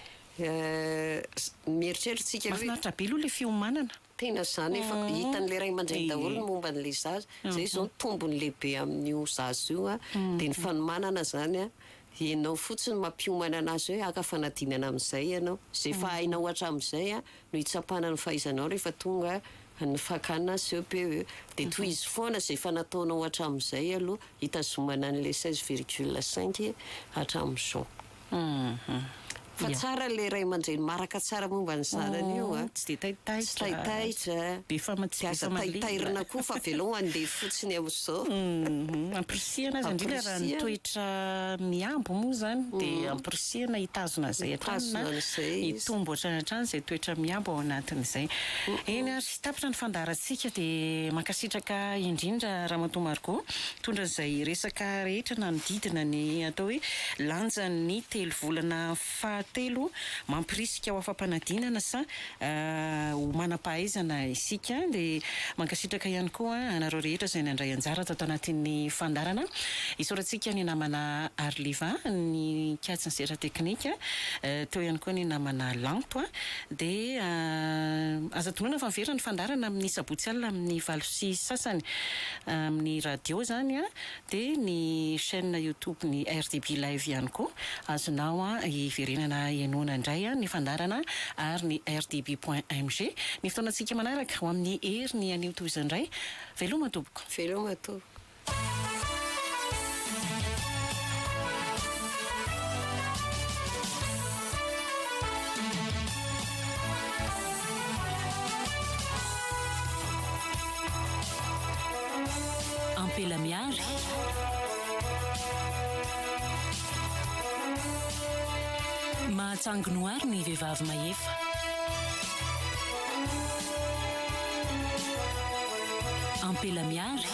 Mieritreritsika mahafinaritra be aloha le fiomanana. Tena zany efa hitan'ilay ray aman-dreny daholo ny momba n'ilay zaza. Zay zao ny tombony lehibe amin'io zaza io a dia ny fanomanana zany a ianao fotsiny mampiomana anazy hoe aka-fanadinana amin'izay ianao. Zay fa hainao hatramin'izay a no hitsapana ny fahaizanao rehefa tonga ny fakana CEPE dia toy izy foana zay fa nataonao hatramin'izay aloha hitazomana an'ilay 16,5 hatramin'izao. Fa tsara le ray aman-dreny maraka tsara momba ny zanany io a. Tsy dia taitaitra. Be famatiasa taitairana koa fa velao andeha fotsiny amin'izao. Ampirisihana azy indrindra raha ny toetra miambo moa zany dia ampirisihana hitazona zay hatrany hitombo hatrany zay toetra miambo ao anatin'izay. Eny ary tapitra ny fandarantsika dia mankasitraka indrindra Ramatoa Margot tondra izay resaka rehetra na nodidina ny atao hoe lanjany telo volana fahatelo mampirisika ao afa-panadinana sa ho manam-pahaizana isika dia mankasitraka ihany koa anareo rehetra izay nandray anjara tao anatin'ny fandarana. Isaorantsika ny namana Arliva ny katsa ny sera teknika, teo ihany koa ny namana Lanto dia aza tonona fa miverina ny fandarana amin'ny sabotsy alina amin'ny valosy sasany amin'ny radio zany a dia ny chaîne YouTube ny RDB live ihany koa azonao iverenana ianona indray ny fandarana ary ny rdb.mg. Ny fotoanantsika manaraka ho amin'ny hery ny anio toy izandray. Veloma tompoko. Veloma tompoko. Ampela miary. Mahatsanginoary ny vehivavy mahefa. Ampela miary.